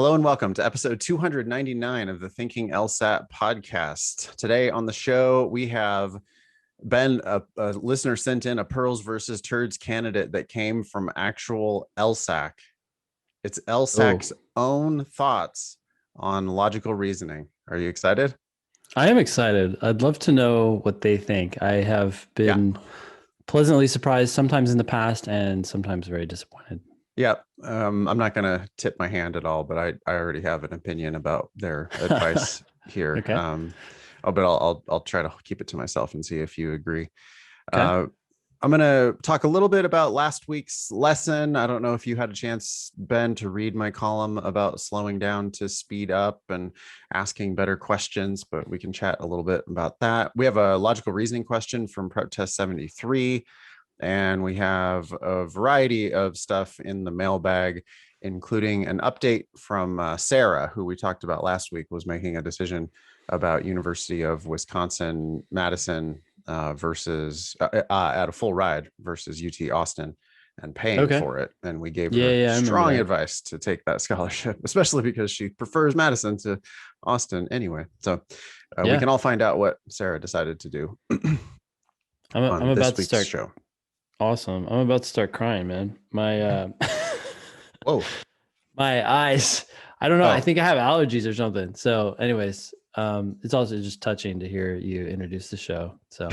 Hello and welcome to episode 299 of the Thinking LSAT podcast. Today on the show, we have Ben, a listener sent in a Pearls versus Turds candidate that came from actual LSAC. It's LSAC's own thoughts on logical reasoning. Are you excited? I am excited. I'd love to know what they think. I have been pleasantly surprised sometimes in the past and sometimes very disappointed. Yeah, I'm not going to tip my hand at all, but I already have an opinion about their advice here. Okay. But I'll try to keep it to myself and see if you agree. Okay. I'm going to talk a little bit about last week's lesson. I don't know if you had a chance, Ben, to read my column about slowing down to speed up and asking better questions, but we can chat a little bit about that. We have a logical reasoning question from PrepTest 73. And we have a variety of stuff in the mailbag, including an update from Sarah, who we talked about last week, was making a decision about University of Wisconsin-Madison versus at a full ride versus UT Austin and paying for it. And we gave her strong advice to take that scholarship, especially because she prefers Madison to Austin anyway. So we can all find out what Sarah decided to do. I'm about to start. Show. Awesome. I'm about to start crying, man. My whoa, my eyes. I don't know. I think I have allergies or something. So anyways, it's also just touching to hear you introduce the show. So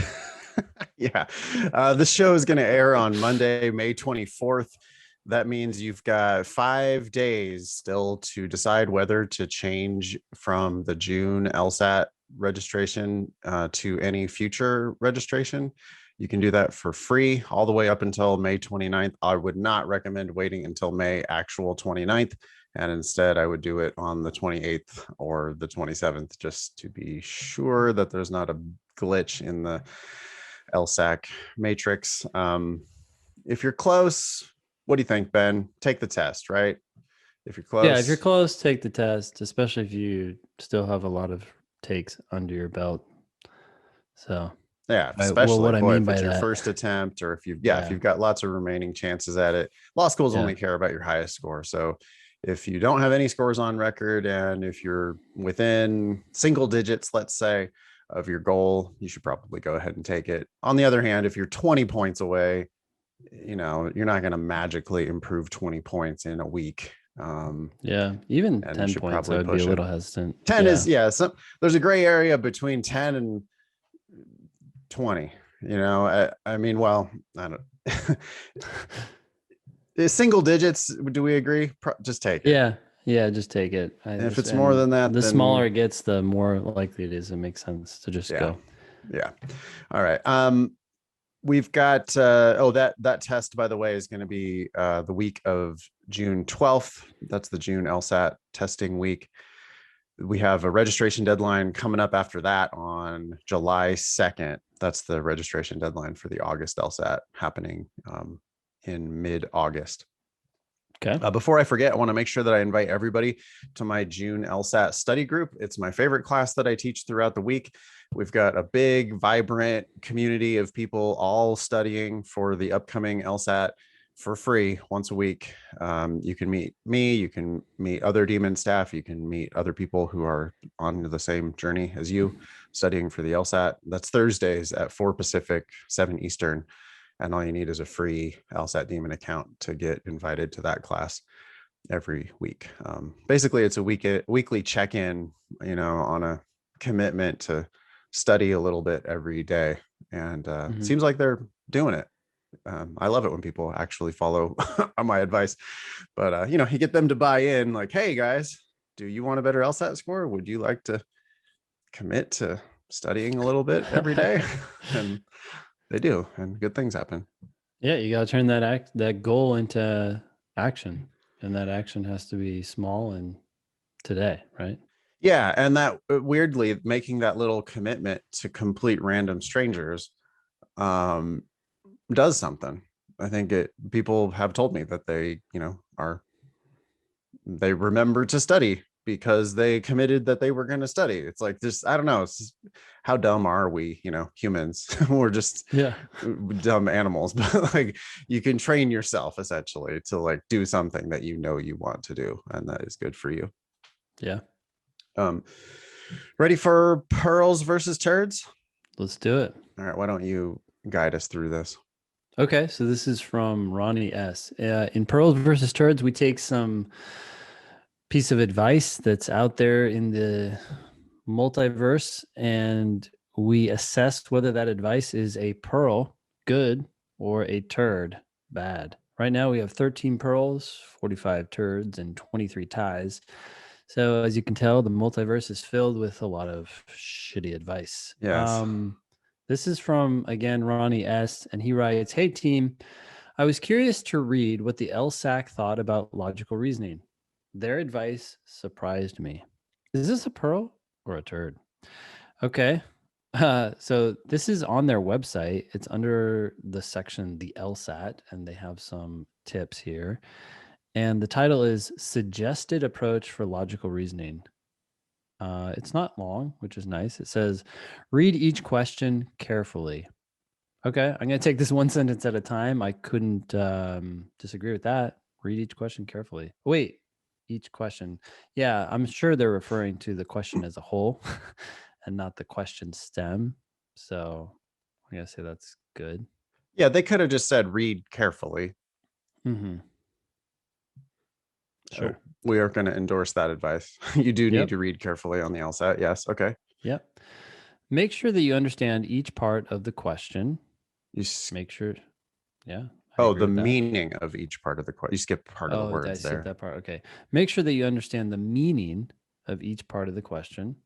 this show is going to air on Monday, May 24th. That means you've got 5 days still to decide whether to change from the June LSAT registration to any future registration. You can do that for free all the way up until May 29th. I would not recommend waiting until May actual 29th. And instead, I would do it on the 28th or the 27th, just to be sure that there's not a glitch in the LSAC matrix. If you're close, what do you think, Ben? Take the test, right? If you're close. Yeah, if you're close, take the test, especially if you still have a lot of takes under your belt. So yeah, especially if it's your first attempt, or if you've got lots of remaining chances at it. Law schools only care about your highest score. So if you don't have any scores on record, and if you're within single digits, let's say, of your goal, you should probably go ahead and take it. On the other hand, if you're 20 points away, you're not going to magically improve 20 points in a week. Even 10 points, I would be a little hesitant. 10 is, so there's a gray area between 10 and 20. I mean, well, I don't single digits, do we agree? Just take it. Yeah, just take it. If it's more than that, the smaller it gets, the more likely it is. It makes sense to just go. All right. We've got that test, by the way, is going to be the week of June 12th. That's the June LSAT testing week. We have a registration deadline coming up after that on July 2nd. That's the registration deadline for the August LSAT happening in mid-August. Okay. Before I forget, I want to make sure that I invite everybody to my June LSAT study group. It's my favorite class that I teach throughout the week. We've got a big, vibrant community of people all studying for the upcoming LSAT for free once a week. You can meet me, you can meet other Demon staff, you can meet other people who are on the same journey as you studying for the LSAT. That's Thursdays at 4 Pacific, 7 Eastern. And all you need is a free LSAT Demon account to get invited to that class every week. Basically, it's a weekly check-in, on a commitment to study a little bit every day. And it seems like they're doing it. I love it when people actually follow my advice. But, you get them to buy in like, hey, guys, do you want a better LSAT score? Would you like to commit to studying a little bit every day? And they do, and good things happen. Yeah, you got to turn that goal into action, and that action has to be small and today, right? Yeah, and that weirdly making that little commitment to complete random strangers does something. I think people have told me that they, they remember to study because they committed that they were going to study. It's like, just, I don't know. It's just, how dumb are we, humans? We're just Yeah. dumb animals. But like, you can train yourself essentially to like do something that you want to do, and that is good for you. Yeah. um Ready for pearls versus turds? Let's do it. All right, why don't you guide us through this? Okay, so this is from Ronnie S. In Pearls versus Turds, we take some piece of advice that's out there in the multiverse and we assess whether that advice is a pearl, good, or a turd, bad. Right now we have 13 pearls, 45 turds, and 23 ties. So as you can tell, the multiverse is filled with a lot of shitty advice. Yes. This is from, again, Ronnie S. And he writes, "Hey team, I was curious to read what the LSAC thought about logical reasoning. Their advice surprised me. Is this a pearl or a turd?" Okay. So this is on their website. It's under the section, the LSAT, and they have some tips here. And the title is Suggested Approach for Logical Reasoning. It's not long, which is nice. It says, read each question carefully. Okay, I'm going to take this one sentence at a time. I couldn't disagree with that. Read each question carefully. Wait, each question. Yeah, I'm sure they're referring to the question as a whole and not the question stem. So I'm going to say that's good. Yeah, they could have just said read carefully. Mm-hmm. Sure. We are going to endorse that advice. You do need Yep. to read carefully on the LSAT. Yes. Okay. Yep. Make sure that you understand each part of the question. You Make sure. Yeah. the meaning of each part of the question. You skipped part of the words I skipped there. that part. Okay. Make sure that you understand the meaning of each part of the question.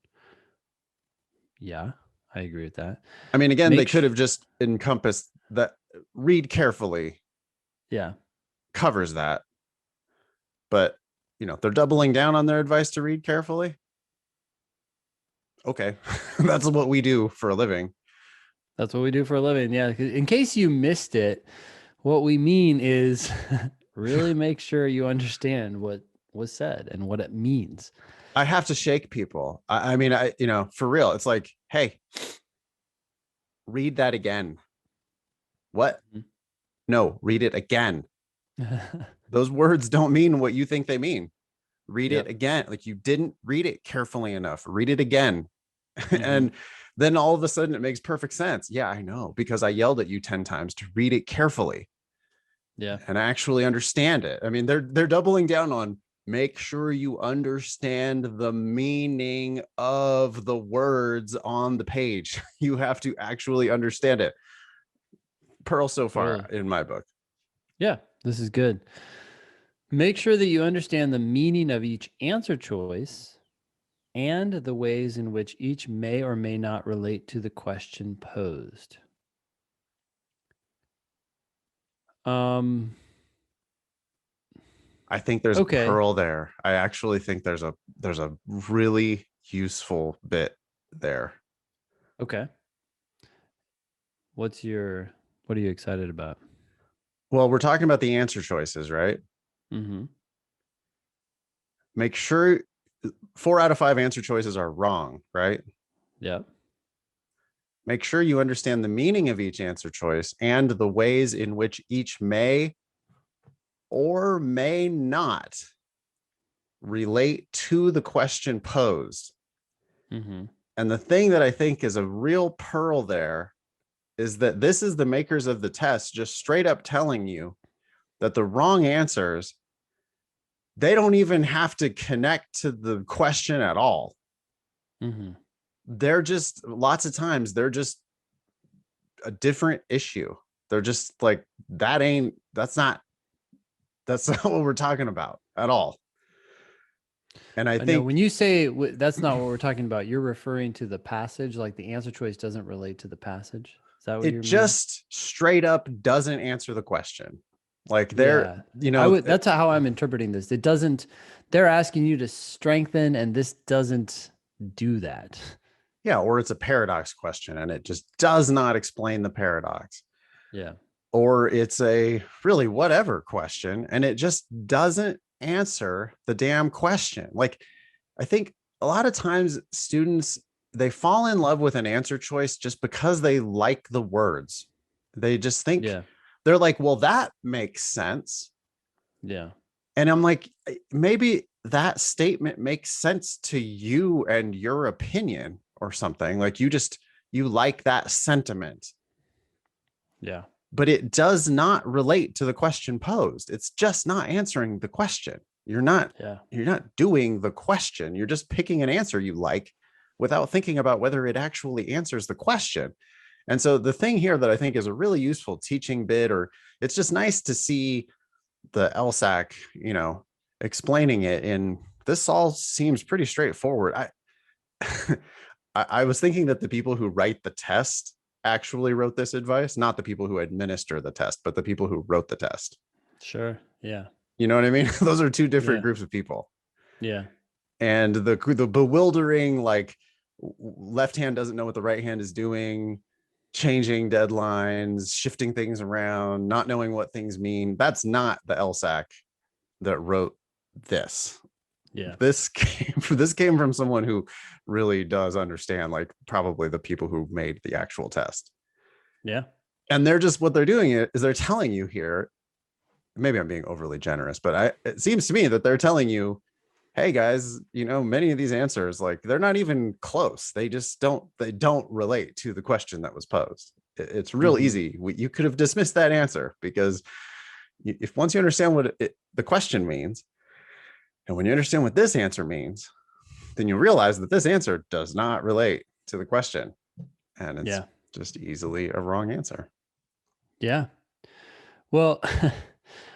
Yeah, I agree with that. I mean, again, they could have just encompassed that. Read carefully. Yeah. Covers that. But, they're doubling down on their advice to read carefully. Okay. That's what we do for a living. That's what we do for a living. Yeah. In case you missed it, what we mean is really make sure you understand what was said and what it means. I have to shake people. I mean, for real, it's like, hey, read that again. What? Mm-hmm. No, read it again. Those words don't mean what you think they mean. Read it again. Like, you didn't read it carefully enough. Read it again. Mm-hmm. And then all of a sudden it makes perfect sense. Yeah, I know, because I yelled at you 10 times to read it carefully. Yeah. And actually understand it. I mean, they're doubling down on make sure you understand the meaning of the words on the page. You have to actually understand it. Pearl so far in my book. Yeah, this is good. Make sure that you understand the meaning of each answer choice and the ways in which each may or may not relate to the question posed. I think there's a pearl there. I actually think there's a really useful bit there. Okay. What are you excited about? Well, we're talking about the answer choices, right? Mm-hmm. Make sure 4 out of 5 answer choices are wrong, right? Yeah. Make sure you understand the meaning of each answer choice and the ways in which each may or may not relate to the question posed. Mm-hmm. And the thing that I think is a real pearl there is that this is the makers of the test just straight up telling you that the wrong answers, they don't even have to connect to the question at all. Mm-hmm. They're just, lots of times, they're just a different issue. They're just like, that's not what we're talking about at all. And I think when you say that's not what we're talking about, you're referring to the passage, like the answer choice doesn't relate to the passage. Is that what you mean? It just straight up doesn't answer the question. Like that's how I'm interpreting this. It doesn't, they're asking you to strengthen, and this doesn't do that. Yeah. Or it's a paradox question and it just does not explain the paradox. Yeah. Or it's a really whatever question and it just doesn't answer the damn question. Like, I think a lot of times students, they fall in love with an answer choice just because they like the words. They just think, Yeah. they're like, well, that makes sense. Yeah. And I'm like, maybe that statement makes sense to you and your opinion or something. Like you like that sentiment, Yeah. but it does not relate to the question posed. It's just not answering the question. You're not Yeah. you're not doing the question. You're just picking an answer you like without thinking about whether it actually answers the question. And so the thing here that I think is a really useful teaching bit, or it's just nice to see the LSAC, explaining it in this all seems pretty straightforward. I was thinking that the people who write the test actually wrote this advice, not the people who administer the test, but the people who wrote the test. Sure. Yeah. You know what I mean? Those are two different Yeah. groups of people. Yeah. And the bewildering, like, left hand doesn't know what the right hand is doing, changing deadlines, shifting things around, not knowing what things mean. That's not the LSAC that wrote this. Yeah. This came from someone who really does understand, like, probably the people who made the actual test. Yeah. And they're just, what they're doing is they're telling you here, maybe I'm being overly generous, but it seems to me that they're telling you, hey guys, many of these answers, like, they're not even close. They don't relate to the question that was posed. It's real Mm-hmm. easy. You could have dismissed that answer, because if once you understand what the question means, and when you understand what this answer means, then you realize that this answer does not relate to the question, and it's Yeah. just easily a wrong answer. Yeah. Well,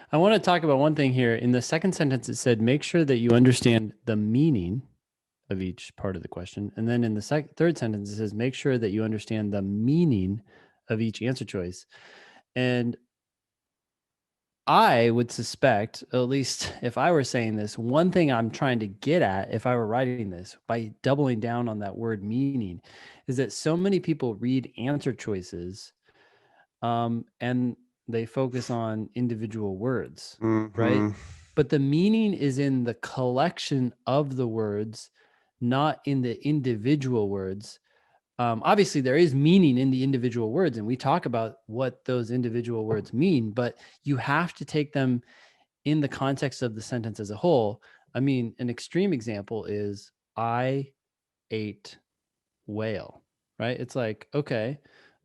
I want to talk about one thing here. In the second sentence, it said, make sure that you understand the meaning of each part of the question. And then in the third sentence, it says, make sure that you understand the meaning of each answer choice. And I would suspect, at least if I were saying this, one thing I'm trying to get at, if I were writing this by doubling down on that word meaning, is that so many people read answer choices and they focus on individual words, right? Mm-hmm. But the meaning is in the collection of the words, not in the individual words. Obviously, there is meaning in the individual words, and we talk about what those individual words mean, but you have to take them in the context of the sentence as a whole. I mean, an extreme example is I ate whale, right? It's like, okay,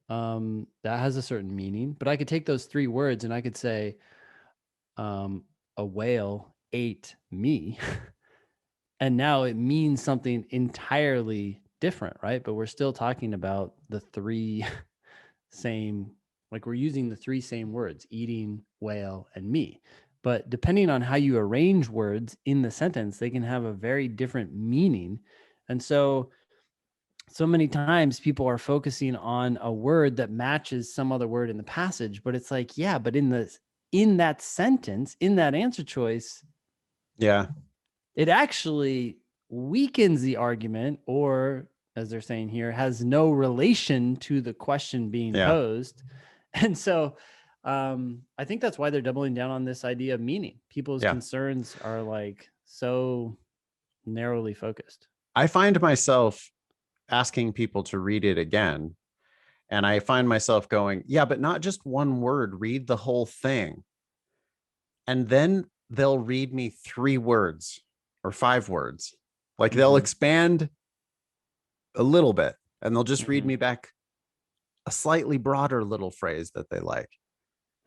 that has a certain meaning, but I could take those three words and I could say, a whale ate me. And now it means something entirely different, right? But we're still talking about the three same, like we're using the three same words, eating, whale, and me. But depending on how you arrange words in the sentence, they can have a very different meaning. And so many times people are focusing on a word that matches some other word in the passage, but it's like, yeah, but in that sentence, in that answer choice, Yeah. it actually weakens the argument, or as they're saying here, has no relation to the question being Yeah. posed. And so I think that's why they're doubling down on this idea of meaning. People's Yeah. concerns are like so narrowly focused. I find myself asking people to read it again, and I find myself going, yeah, but not just one word, read the whole thing. And then they'll read me 3 words or 5 words. Like, they'll Mm-hmm. expand a little bit and they'll just read Mm-hmm. me back a slightly broader little phrase that they like.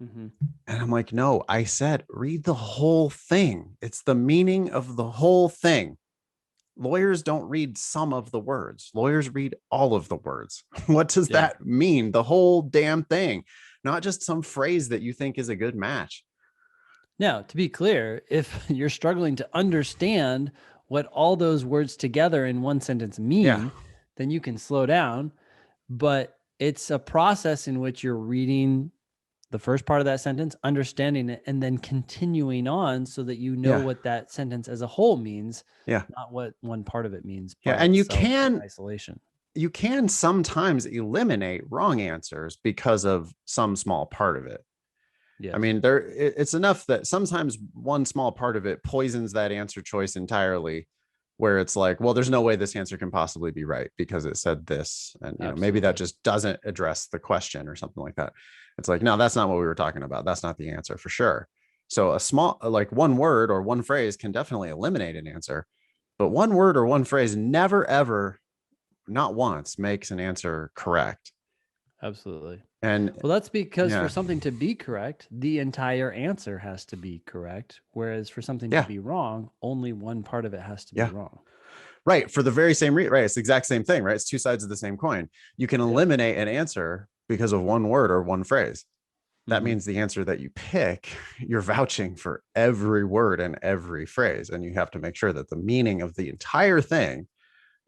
Mm-hmm. And I'm like, no, I said, read the whole thing. It's the meaning of the whole thing. Lawyers don't read some of the words. Lawyers read all of the words. What does Yeah. that mean? The whole damn thing, not just some phrase that you think is a good match. Now, to be clear, if you're struggling to understand what all those words together in one sentence Yeah. mean, then you can slow down. But it's a process in which you're reading the first part of that sentence, understanding it, and then continuing on so that you know Yeah. what that sentence as a whole means, Yeah. not what one part of it means Yeah. by And itself in isolation. you can sometimes eliminate wrong answers because of some small part of it. I Yes. mean, it's enough that sometimes one small part of it poisons that answer choice entirely. where it's like, well, there's no way this answer can possibly be right because it said this. And, maybe that Absolutely. just doesn't address the question or something like that. It's like, no, that's not what we were talking about. That's not the answer for sure. So a small, like one word or one phrase can definitely eliminate an answer, but one word or one phrase never, ever, not once makes an answer correct. Absolutely. And Well, that's because for yeah, something to be correct, the entire answer has to be correct. Whereas for something to yeah, be wrong, only one part of it has to be yeah. wrong. Right. For the very same reason, right? It's the exact same thing, right? It's two sides of the same coin. You can Yep. eliminate an answer because of one word or one phrase. That Mm-hmm. means the answer that you pick, you're vouching for every word and every phrase. And you have to make sure that the meaning of the entire thing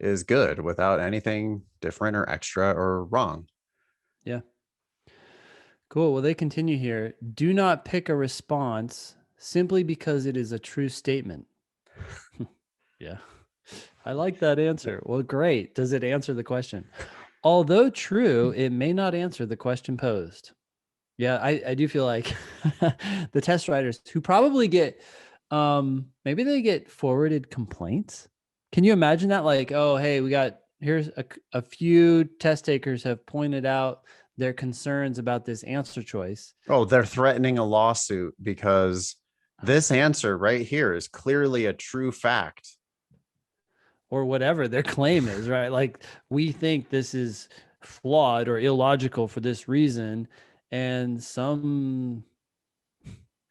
is good without anything different or extra or wrong. Yeah. Cool. Well, they continue here. Do not pick a response simply because it is a true statement. Yeah. I like that answer. Well, great. Does it answer the question? Although true, it may not answer the question posed. Yeah, I do feel like the test writers who probably get maybe they get forwarded complaints. Can you imagine that? Like, oh, hey, here's a few test takers have pointed out their concerns about this answer choice. Oh, they're threatening a lawsuit because this answer right here is clearly a true fact. Or whatever their claim is, right? Like, we think this is flawed or illogical for this reason. And some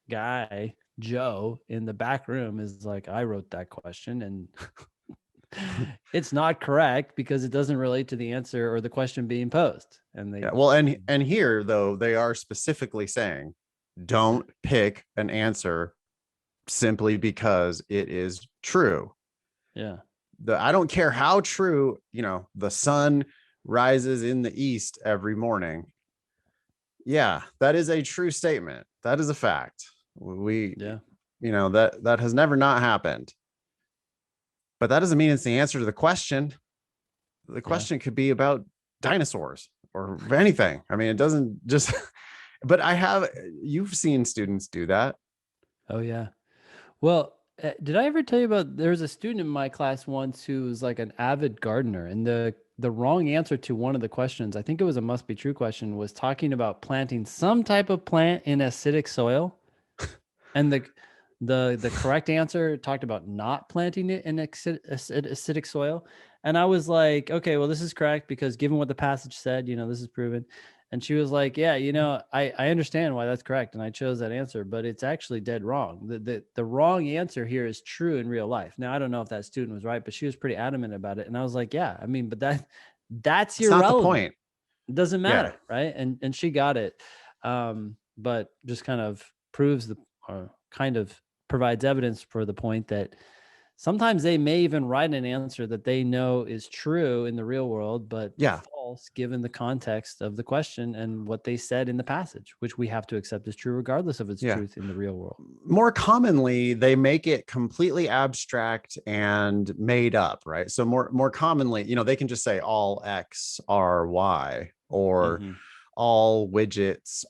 guy, Joe, in the back room is like, I wrote that question and it's not correct because it doesn't relate to the answer or the question being posed. And they, Yeah. Well, and here though, they are specifically saying don't pick an answer simply because it is true. yeah, I don't care how true, the sun rises in the east every morning. Yeah, that is a true statement. That is a fact. We, yeah, that has never not happened. But that doesn't mean it's the answer to the question. The yeah. question could be about dinosaurs or anything. I mean, it doesn't just, but you've seen students do that. Oh, yeah. Well, did I ever tell you about there was a student in my class once who was like an avid gardener, and the wrong answer to one of the questions, I think it was a must be true question, was talking about planting some type of plant in acidic soil, and the correct answer talked about not planting it in acidic soil. And I was like, okay, well, this is correct because given what the passage said, this is proven. And she was like, yeah, I understand why that's correct. And I chose that answer, but it's actually dead wrong. The wrong answer here is true in real life. Now, I don't know if that student was right, but she was pretty adamant about it. And I was like, yeah, I mean, but that's It's not the irrelevant. point. It doesn't Yeah. matter. Right. And she got it. But just kind of proves or kind of provides evidence for the point that sometimes they may even write an answer that they know is true in the real world, but Yeah. false given the context of the question and what they said in the passage, which we have to accept as true regardless of its Yeah. truth in the real world. More commonly, they make it completely abstract and made up, right? So more commonly, they can just say all X are Y, or Mm-hmm. all widgets,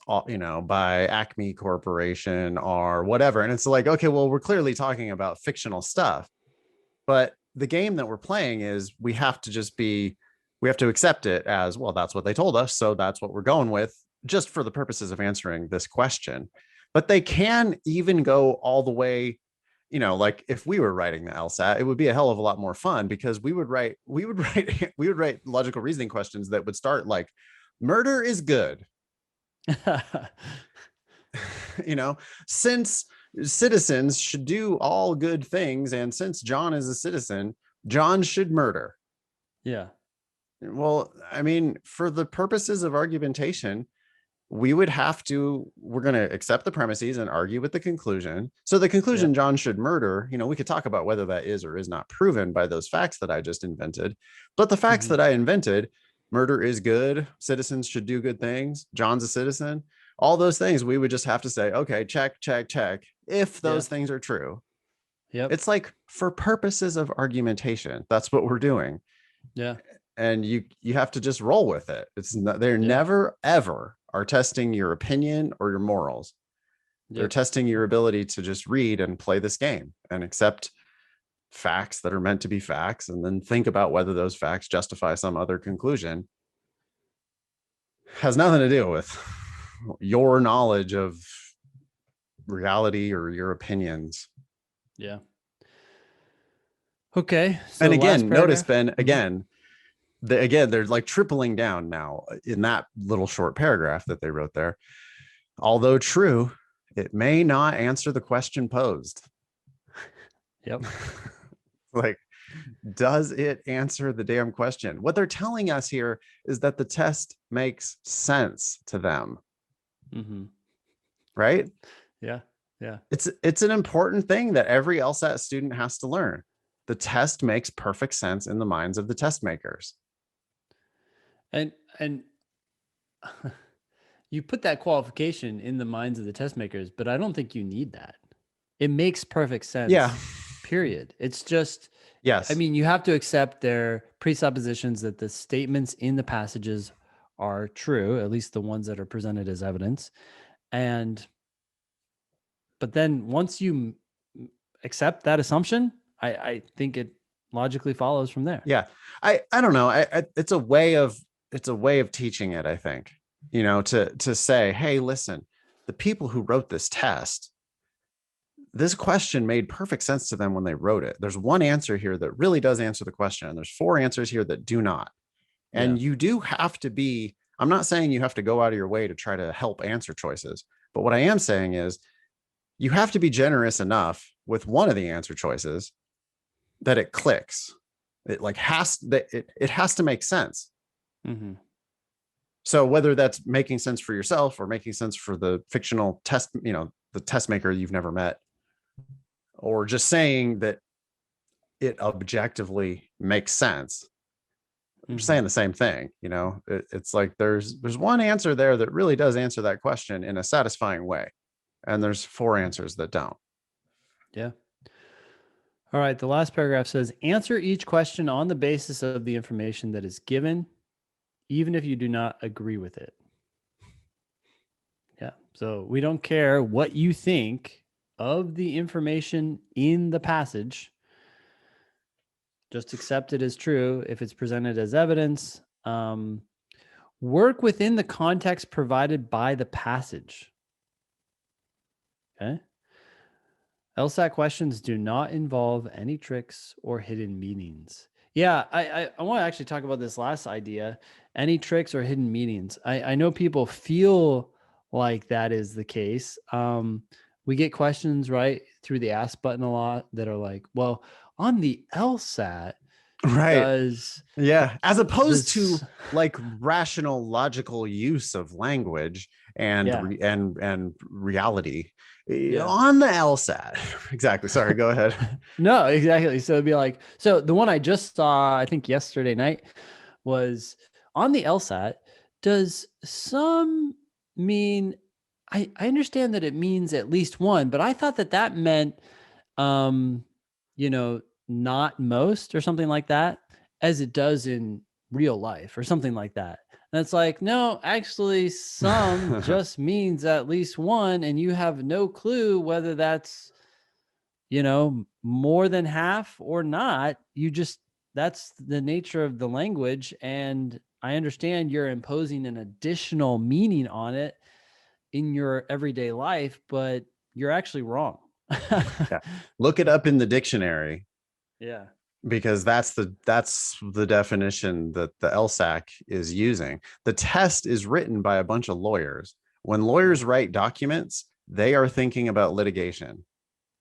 by Acme Corporation or whatever. And it's like, okay, well, we're clearly talking about fictional stuff, but the game that we're playing is we have to accept it as, well, that's what they told us, so that's what we're going with, just for the purposes of answering this question. But they can even go all the way, like if we were writing the LSAT, it would be a hell of a lot more fun because we would write logical reasoning questions that would start like, murder is good. Since citizens should do all good things, and since John is a citizen, John should murder. Yeah. Well, I mean, for the purposes of argumentation, we're going to accept the premises and argue with the conclusion. So the Yeah. conclusion, John should murder, we could talk about whether that is or is not proven by those facts that I just invented. But the facts Mm-hmm. that I invented, murder is good, citizens should do good things, John's a citizen, all those things, we would just have to say, okay, check, check, check, if Yeah. those things are true. Yep. It's like, for purposes of argumentation, that's what we're doing. Yeah. And you have to just roll with it. It's not, they're Yeah. never ever are testing your opinion or your morals. They're Yep. testing your ability to just read and play this game and accept facts that are meant to be facts and then think about whether those facts justify some other conclusion has nothing to do with your knowledge of reality or your opinions. Yeah. Okay. So And last again, notice, paragraph. Ben, again, they're like tripling down now in that little short paragraph that they wrote there. Although true, it may not answer the question posed. Yep. Like, does it answer the damn question? What they're telling us here is that the test makes sense to them. Mm-hmm. Right? Yeah. Yeah. It's an important thing that every LSAT student has to learn. The test makes perfect sense in the minds of the test makers. And you put that qualification in the minds of the test makers, but I don't think you need that. It makes perfect sense. Yeah. Period. It's just, Yes. I mean, you have to accept their presuppositions that the statements in the passages are true, at least the ones that are presented as evidence. But then once you accept that assumption, I think it logically follows from there. Yeah. I don't know. It's a way of teaching it, I think, to say, hey, listen, the people who wrote this test, this question made perfect sense to them when they wrote it. There's one answer here that really does answer the question, and there's 4 answers here that do not. And you do have to be, I'm not saying you have to go out of your way to try to help answer choices, but what I am saying is you have to be generous enough with one of the answer choices that it clicks. It like it has to make sense. Mm-hmm. So whether that's making sense for yourself or making sense for the fictional test, the test maker you've never met, or just saying that it objectively makes sense, I'm saying the same thing. It's like there's one answer there that really does answer that question in a satisfying way, and there's 4 answers that don't. Yeah. All right. The last paragraph says, answer each question on the basis of the information that is given, even if you do not agree with it. Yeah. So we don't care what you think of the information in the passage. Just accept it as true if it's presented as evidence. Work within the context provided by the passage. Okay. LSAT questions do not involve any tricks or hidden meanings. Yeah, I want to actually talk about this last idea. Any tricks or hidden meanings. I know people feel like that is the case. We get questions right through the ask button a lot that are like, well, on the LSAT, Right. does as opposed to like rational, logical use of language and and reality on the LSAT. Exactly. Sorry, go ahead. No, exactly. So it'd be like, so the one I just saw, I think yesterday night, was on the LSAT. Does some mean? I understand that it means at least one, but I thought that meant, not most or something like that, as it does in real life or something like that. And it's like, no, actually, some just means at least one, and you have no clue whether that's, more than half or not. That's the nature of the language. And I understand you're imposing an additional meaning on it in your everyday life, but you're actually wrong. Yeah. Look it up in the dictionary. Yeah. Because that's the definition that the LSAC is using. The test is written by a bunch of lawyers. When lawyers write documents, they are thinking about litigation.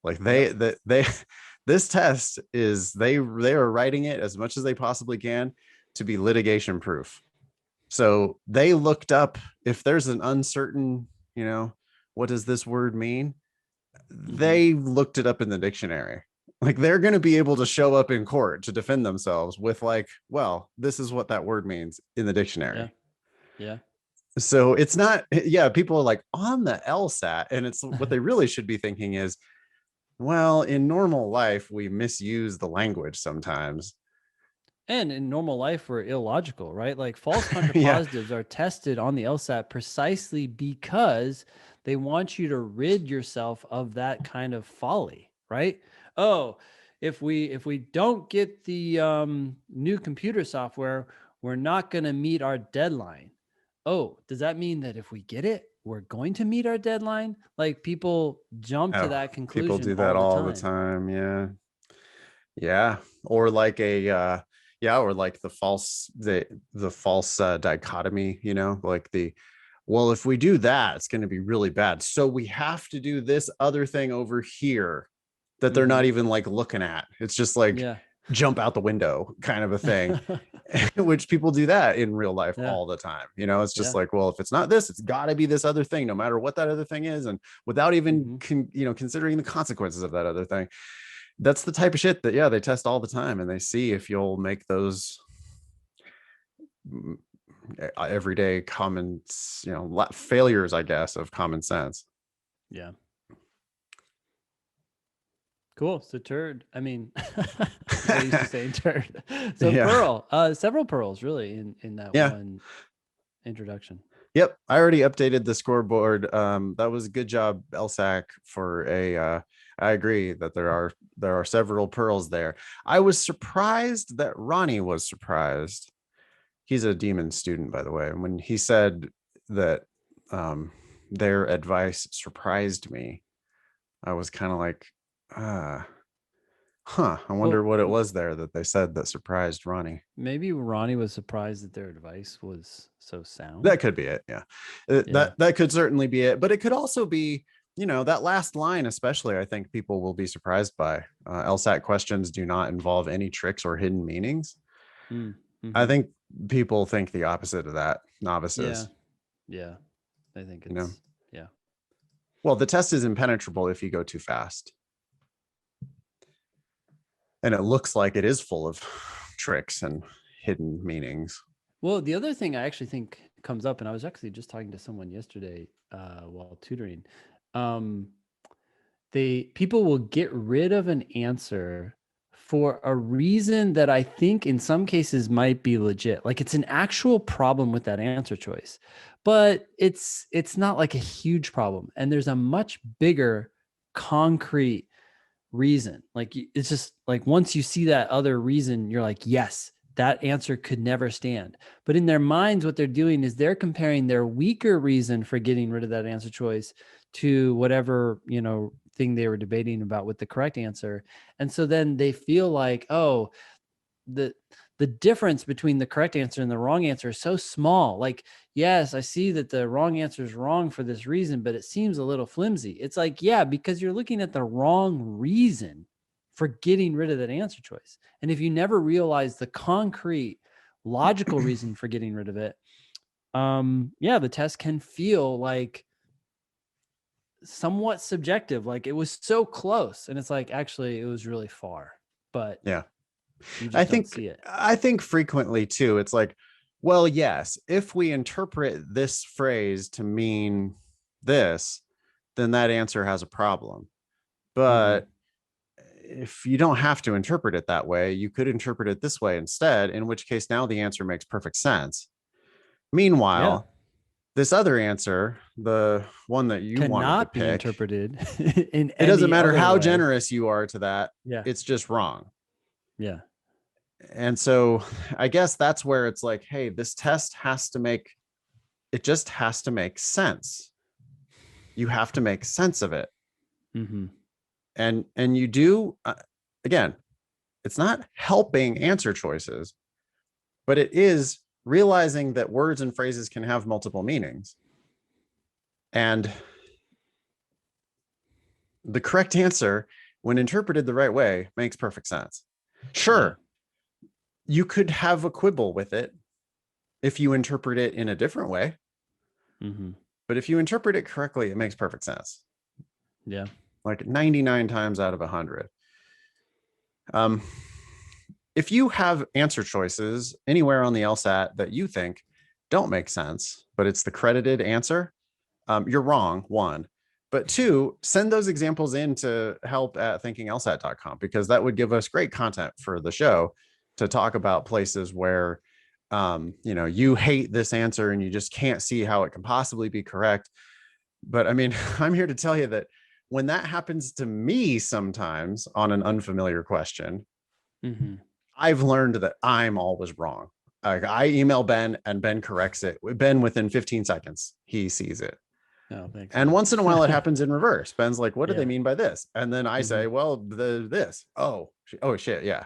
Like this test is they are writing it as much as they possibly can to be litigation proof. So they looked up if there's an uncertain, what does this word mean? They looked it up in the dictionary. Like they're going to be able to show up in court to defend themselves with like, well, this is what that word means in the dictionary. Yeah. So it's not, people are like on the LSAT, and it's what they really should be thinking is, well, in normal life, we misuse the language sometimes. And in normal life, we're illogical, right? Like false contrapositives are tested on the LSAT precisely because they want you to rid yourself of that kind of folly, right? Oh, if we don't get the new computer software, we're not going to meet our deadline. Oh, does that mean that if we get it, we're going to meet our deadline? Like, people jump to Oh, that people conclusion do all that the all the time. time. Yeah. Yeah. Or like or like the false dichotomy, like well, if we do that, it's going to be really bad. So we have to do this other thing over here that they're not Mhm. even like looking at. It's just like Yeah. jump out the window kind of a thing, which people do that in real life Yeah. all the time. It's just Yeah. like, well, if it's not this, it's got to be this other thing, no matter what that other thing is, and without even Mhm. considering the consequences of that other thing. That's the type of shit that they test all the time, and they see if you'll make those mm, everyday common failures, I guess, of common sense. Yeah. Cool. So turd. I mean, so used to saying turd. So Yeah. pearl. Several pearls really in that Yeah. one introduction. Yep, I already updated the scoreboard. That was a good job, LSAC, for a I agree that there are several pearls there. I was surprised that Ronnie was surprised. He's a demon student, by the way. And when he said that their advice surprised me, I was kind of like, I wonder Well, what it was there that they said that surprised Ronnie. maybe Ronnie was surprised that their advice was so That sound. could be it. Yeah. Yeah. That could certainly be it. But it could also be, that last line, especially, I think people will be surprised by. LSAT questions do not involve any tricks or hidden meanings. Mm. I Hmm. think people think the opposite of that, Yeah. novices, Yeah. I think you know. it's, yeah. Well, the test is impenetrable if you go too fast. And it looks like it is full of tricks and hidden meanings. Well, the other thing I actually think comes up, and I was actually just talking to someone yesterday while tutoring. Um, people will get rid of an answer for a reason that I think in some cases might be legit. Like, it's an actual problem with that answer choice, but it's not like a huge problem. And there's a much bigger concrete reason. Like, it's just like, once you see that other reason, you're like, yes, that answer could never stand. But in their minds, what they're doing is they're comparing their weaker reason for getting rid of that answer choice to whatever, thing they were debating about with the correct answer. And so then they feel like, oh, the the difference between the correct answer and the wrong answer is so small. Like, yes, I see that the wrong answer is wrong for this reason, but it seems a little flimsy. It's like, yeah, because you're looking at the wrong reason for getting rid of that answer choice. And if you never realize the concrete logical reason for getting rid of it, yeah, the test can feel like somewhat subjective. Like, it was so close, and it's like, actually, it was really far, but Yeah. you I just don't think see it. I think frequently too, it's like, well, yes, if we interpret this phrase to mean this, then that answer has a problem. Mm-hmm. But if you don't have to interpret it that way, you could interpret it this way instead, in which case now the answer makes perfect sense. Yeah. Meanwhile, this other answer, the one that you wanted to Cannot be pick, interpreted in it doesn't any matter other how way. generous you are to that, Yeah. it's just wrong. Yeah. And so I guess that's where it's like, hey, this test has to make it just has to make sense. You have to make sense of it. Mm-hmm. And you do again, it's not helping answer choices, but it is realizing that words and phrases can have multiple meanings. And the correct answer, when interpreted the right way, makes perfect sense. Yeah. Sure, you could have a quibble with it if you interpret it in a different way, Mm-hmm. but if you interpret it correctly, it makes perfect sense. Yeah. Like 99 times out of 100. Um, if you have answer choices anywhere on the LSAT that you think don't make sense, but it's the credited answer, you're wrong, one. But two, send those examples in to help@thinkinglsat.com, because that would give us great content for the show to talk about places where you hate this answer and you just can't see how it can possibly be correct. But I mean, I'm here to tell you that when that happens to me sometimes on an unfamiliar question, I've learned that I'm always wrong. Like I email Ben and Ben corrects it. Ben, within 15 seconds, he sees it. Oh, thanks, And man. once in a while, it happens in reverse. Ben's like, "What do they Yeah. mean by this?" And then I say, "Well, this. Oh, shit, yeah."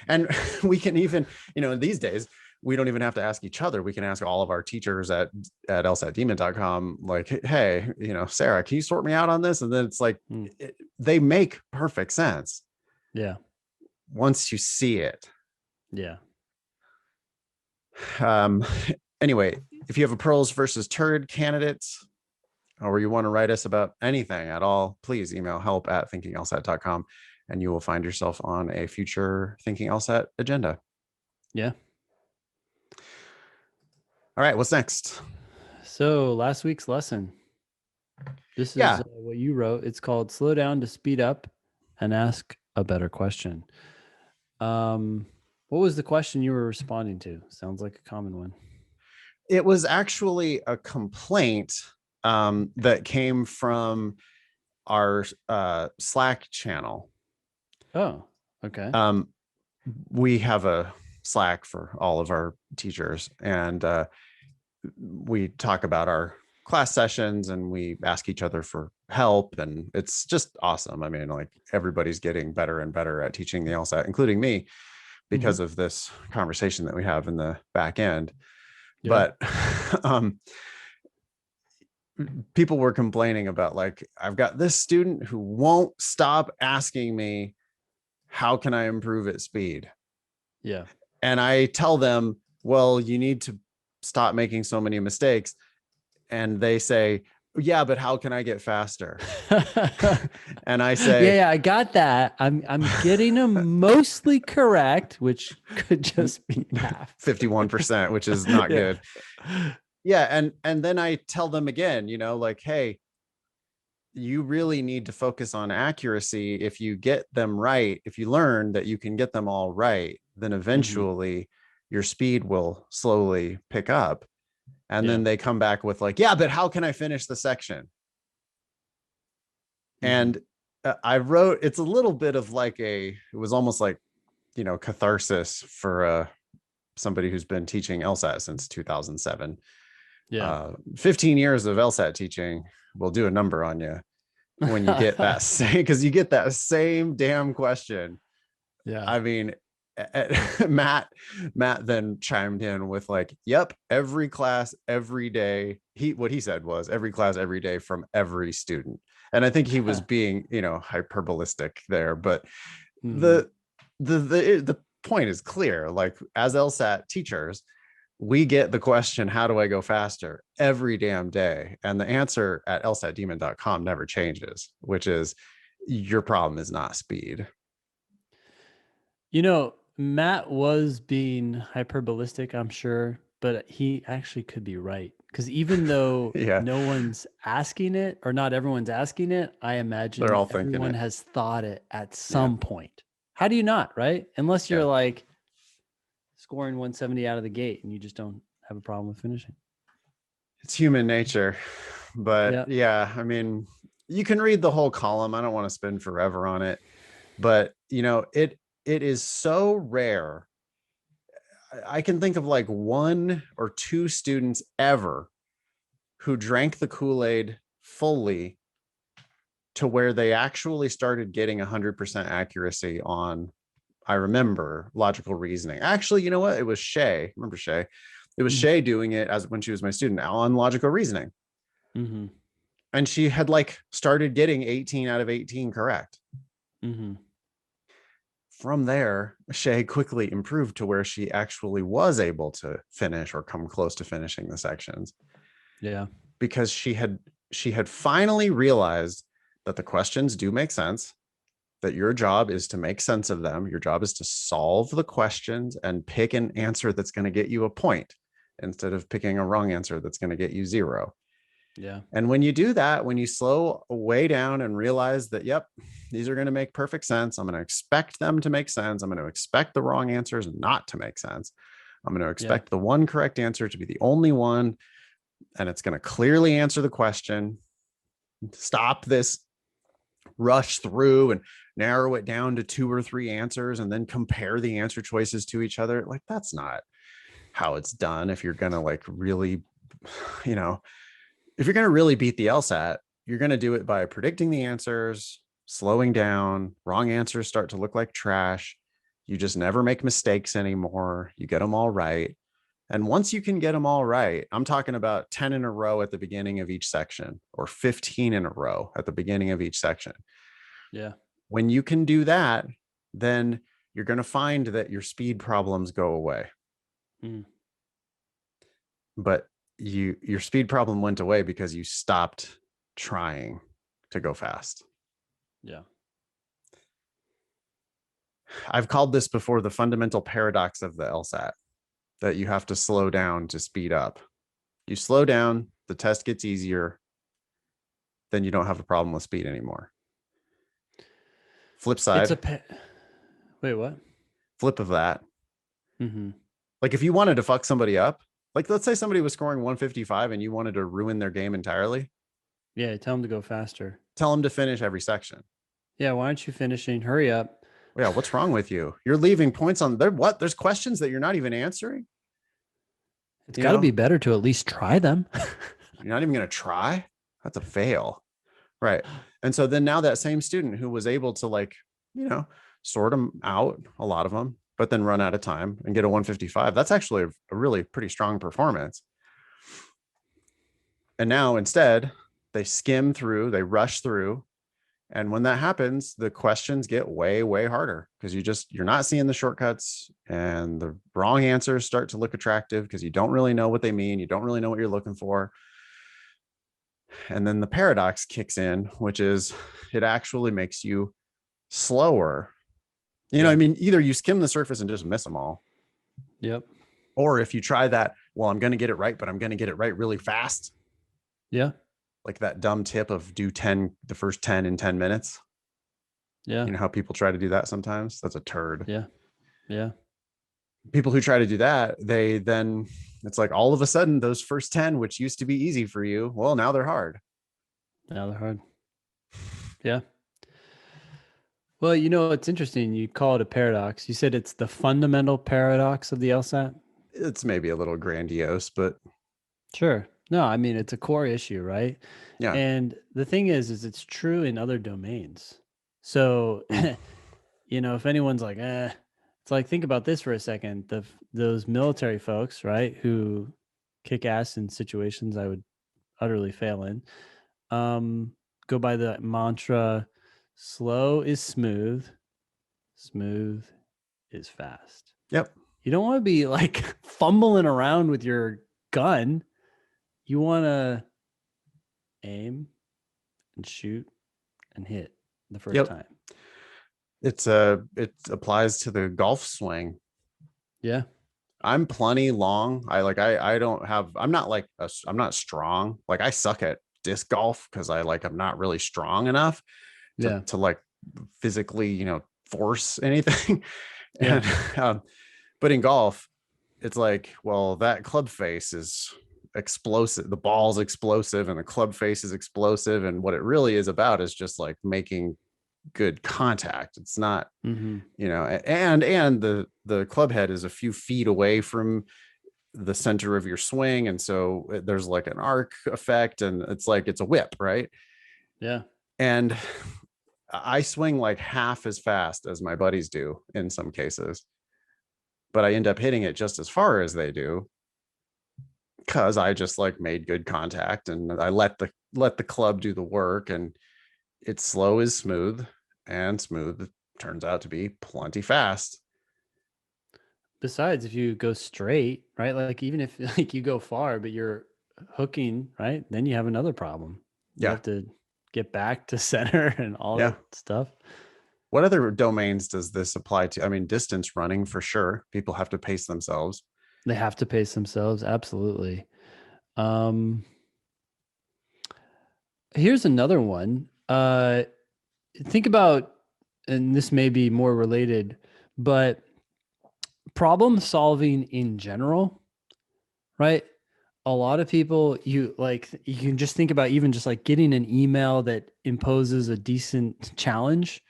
And we can even, these days, we don't even have to ask each other. We can ask all of our teachers at lsatdemon.com, like, "Hey, Sarah, can you sort me out on this?" And then it's like, they make perfect sense. Yeah. Once you see it. Yeah. Anyway, if you have a pearls versus turd candidates, or you want to write us about anything at all, please email help@thinkinglsat.com and you will find yourself on a future Thinking LSAT agenda. Yeah. All right, what's next? So last week's lesson. This is what you wrote. It's called Slow Down to Speed Up and Ask a Better Question. What was the question you were responding to? Sounds like a common one. It was actually a complaint that came from our Slack channel. Oh, okay. We have a Slack for all of our teachers, and we talk about our class sessions and we ask each other for help, and it's just awesome. I mean, like, everybody's getting better and better at teaching the LSAT, including me, because of this conversation that we have in the back end. Yeah. But people were complaining about, like, I've got this student who won't stop asking me, how can I improve at speed? Yeah. And I tell them, well, you need to stop making so many mistakes. And they say, yeah, but how can I get faster? And I say, yeah, I got that. I'm getting them mostly correct, which could just be half. 51%, which is not good. Yeah. And then I tell them again, like, hey, you really need to focus on accuracy. If you get them right, if you learn that you can get them all right, then eventually your speed will slowly pick up. And then they come back with, like, yeah, but how can I finish the section? And I wrote, it's a little bit of like it was almost like, catharsis for somebody who's been teaching LSAT since 2007. 15 years of LSAT teaching will do a number on you when you get that same, because you get that same damn question. Yeah. I mean, Matt then chimed in with, like, yep, every class, every day. What he said was every class, every day from every student. And I think he was being, hyperbolistic there, but the point is clear. Like, as LSAT teachers, we get the question, how do I go faster, every damn day. And the answer at lsatdemon.com never changes, which is, your problem is not speed. Matt was being hyperbolistic, I'm sure, but he actually could be right. Because even though no one's asking it, or not everyone's asking it, I imagine they're all everyone has thought it at some point. How do you not, right? Unless you're like scoring 170 out of the gate and you just don't have a problem with finishing. It's human nature. But I mean, you can read the whole column. I don't want to spend forever on it, but it is so rare. I can think of like 1 or 2 students ever who drank the Kool-Aid fully to where they actually started getting 100% accuracy on, I remember, logical reasoning. Actually, you know what? It was Shay. Remember Shay? It was Shay doing it when she was my student on logical reasoning. And she had started getting 18 out of 18 correct. From there, Shay quickly improved to where she actually was able to finish or come close to finishing the sections. Yeah. Because she had finally realized that the questions do make sense, that your job is to make sense of them. Your job is to solve the questions and pick an answer that's going to get you a point instead of picking a wrong answer that's going to get you 0. Yeah. And when you do that, when you slow way down and realize that, yep, these are going to make perfect sense. I'm going to expect them to make sense. I'm going to expect the wrong answers not to make sense. I'm going to expect the one correct answer to be the only one. And it's going to clearly answer the question. Stop this rush through and narrow it down to 2 or 3 answers and then compare the answer choices to each other. Like, that's not how it's done. If you're going to like really, you know, if you're going to really beat the LSAT, you're going to do it by predicting the answers, slowing down. Wrong answers start to look like trash. You just never make mistakes anymore. You get them all right. And once you can get them all right, I'm talking about 10 in a row at the beginning of each section or 15 in a row at the beginning of each section. Yeah. When you can do that, then you're going to find that your speed problems go away. Mm. But your speed problem went away because you stopped trying to go fast. Yeah. I've called this before the fundamental paradox of the LSAT, that you have to slow down to speed up. You slow down, the test gets easier, then you don't have a problem with speed anymore. Flip It's side, a wait, what? flip of that. Mm-hmm. Like if you wanted to fuck somebody up, like let's say somebody was scoring 155 and you wanted to ruin their game entirely, Yeah, tell them to go faster. tell them to finish every section. Yeah, why aren't you finishing? Hurry up. Yeah, what's wrong with you? You're leaving points on there. What? There's questions that you're not even answering. It's You got to know, be better to at least try them. you're not even going to try. That's a fail. Right. And so then now that same student who was able to like, you know, sort them out, a lot of them, but then run out of time and get a 155, that's actually a really pretty strong performance. And now instead, they skim through, they rush through. And when that happens, the questions get way, way harder because you're not seeing the shortcuts and the wrong answers start to look attractive because you don't really know what they mean. You don't really know what you're looking for. And then the paradox kicks in, which is it actually makes you slower. You know, I Yeah. mean, either you skim the surface and just miss them all, Yep. or if you try that, well, I'm going to get it right, but I'm going to get it right really fast. Yeah. Like that dumb tip of do the first 10 in 10 minutes. Yeah. You know how people try to do that sometimes? That's a turd. Yeah. Yeah. People who try to do that, they then, it's like all of a sudden, those first 10, which used to be easy for you, well, now they're hard. Now they're hard. Yeah. Well, it's interesting. You call it a paradox. You said it's the fundamental paradox of the LSAT. It's maybe a little grandiose, but Sure. No, I mean, it's a core issue, right? yeah. And the thing is it's true in other domains. So, Mm. if anyone's like, it's like, think about this for a second. Those military folks, right, who kick ass in situations I would utterly fail in, go by the mantra, slow is smooth, smooth is fast. Yep. You don't want to be like fumbling around with your gun. You want to aim and shoot and hit the first Yep. time. It applies to the golf swing. Yeah. I'm plenty long. I don't have, I'm not strong. Like I suck at disc golf because I'm not really strong enough Yeah. to like physically, force anything. Yeah. And, but in golf, it's like, well, that club face is explosive. The ball's explosive and the club face is explosive. And what it really is about is just like making good contact. It's not, Mm-hmm. and the club head is a few feet away from the center of your swing, and so there's like an arc effect, and it's like it's a whip, right? Yeah. And I swing like half as fast as my buddies do in some cases, but I end up hitting it just as far as they do because I just like made good contact and I let the club do the work, and it's slow is smooth, and smooth turns out to be plenty fast. Besides, if you go straight, right? Like even if like you go far, but you're hooking, right? Then you have another problem. You Yeah. have to get back to center and all Yeah. that stuff. What other domains does this apply to? I mean, distance running for sure. People have to pace themselves. They have to pace themselves. Absolutely. Um, Here's another one. Think about, and this may be more related, but problem solving in general, right? a lot of people, you can just think about even just like getting an email that imposes a decent challenge.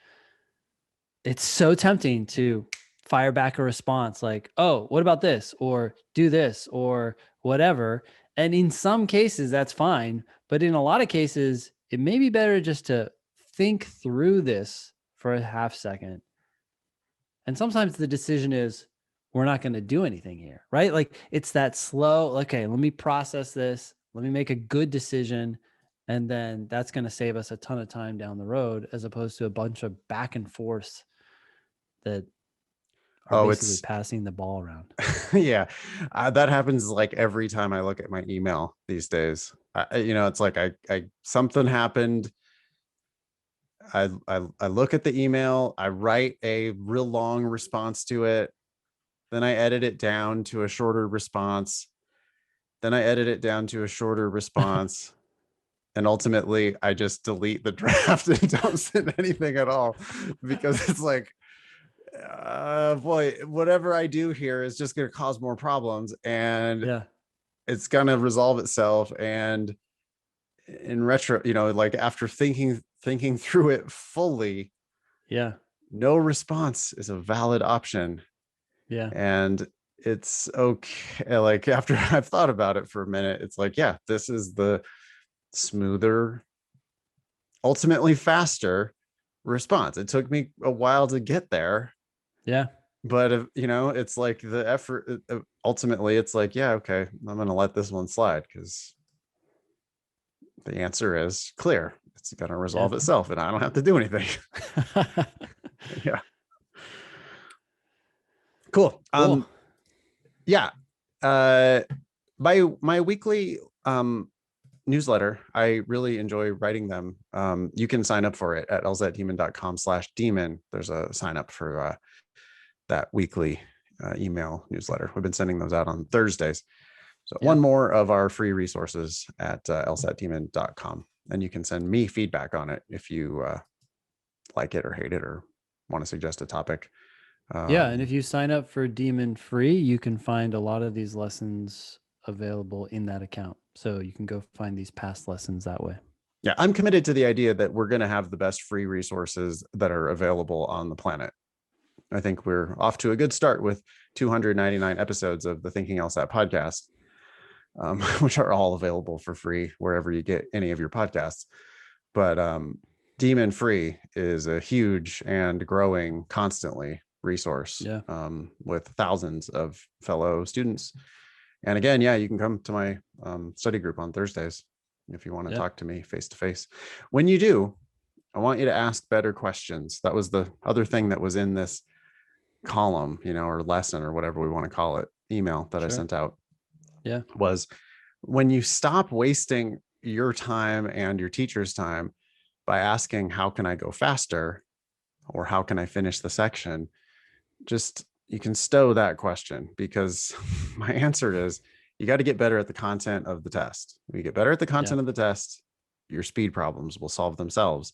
It's so tempting to fire back a response like, oh, what about this? Or do this or whatever. And in some cases, that's fine. But in a lot of cases, it may be better just to think through this for a half second. And sometimes the decision is, we're not going to do anything here, right? Like it's that slow, okay, let me process this. Let me make a good decision. And then that's going to save us a ton of time down the road, as opposed to a bunch of back and forth that are Oh, basically it's passing the ball around. yeah, that happens like every time I look at my email these days. It's like I something happened. I look at the email, I write a real long response to it, then I edit it down to a shorter response, then I edit it down to a shorter response, and ultimately I just delete the draft and don't send anything at all, because it's like, boy, whatever I do here is just going to cause more problems, and Yeah. it's going to resolve itself. And in retro, like after thinking through it fully, Yeah. no response is a valid option. Yeah. And it's okay. Like after I've thought about it for a minute, it's like, yeah, this is the smoother, ultimately faster response. It took me a while to get there, Yeah. but if, it's like the effort, ultimately it's like, yeah, okay, I'm going to let this one slide because the answer is clear. It's going to Yeah. resolve itself and I don't have to do anything. Yeah. Cool. Cool. Yeah. My weekly newsletter, I really enjoy writing them. You can sign up for it at lsatdemon.com/demon. There's a sign up for that weekly email newsletter. We've been sending those out on Thursdays. So Yeah. one more of our free resources at lsatdemon.com. And you can send me feedback on it if you like it or hate it or want to suggest a topic. Yeah. And if you sign up for Demon Free, you can find a lot of these lessons available in that account. So you can go find these past lessons that way. Yeah, I'm committed to the idea that we're going to have the best free resources that are available on the planet. I think we're off to a good start with 299 episodes of the Thinking LSAT podcast, which are all available for free wherever you get any of your podcasts. But Demon Free is a huge and growing constantly resource, Yeah. with thousands of fellow students. And again, yeah, you can come to my study group on Thursdays if you want to Yeah. talk to me face to face. When you do, I want you to ask better questions. That was the other thing that was in this column, or lesson or whatever we want to call it, email that I Sure. sent out, Yeah. was when you stop wasting your time and your teacher's time by asking, how can I go faster? Or how can I finish the section? Just, you can stow that question, because my answer is you got to get better at the content of the test. When you get better at the Yeah. content of the test, your speed problems will solve themselves.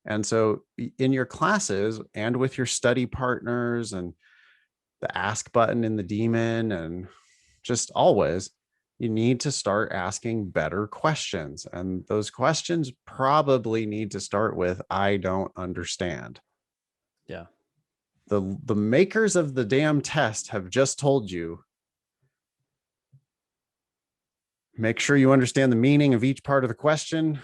And so in your classes and with your study partners and the ask button in the Demon, and just always, you need to start asking better questions. And those questions probably need to start with, I don't understand. Yeah. The makers of the damn test have just told you, make sure you understand the meaning of each part of the question.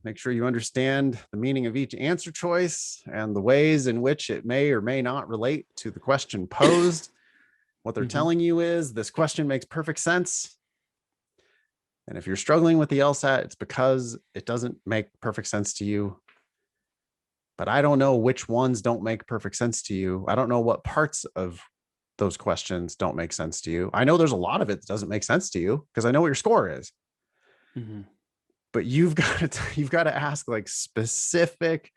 Make sure you understand the meaning of each answer choice and the ways in which it may or may not relate to the question posed. What they're telling you is this question makes perfect sense. And if you're struggling with the LSAT, it's because it doesn't make perfect sense to you. But I don't know which ones don't make perfect sense to you. I don't know what parts of those questions don't make sense to you. I know there's a lot of it that doesn't make sense to you because I know what your score is. Mm-hmm. But you've got to ask like specific,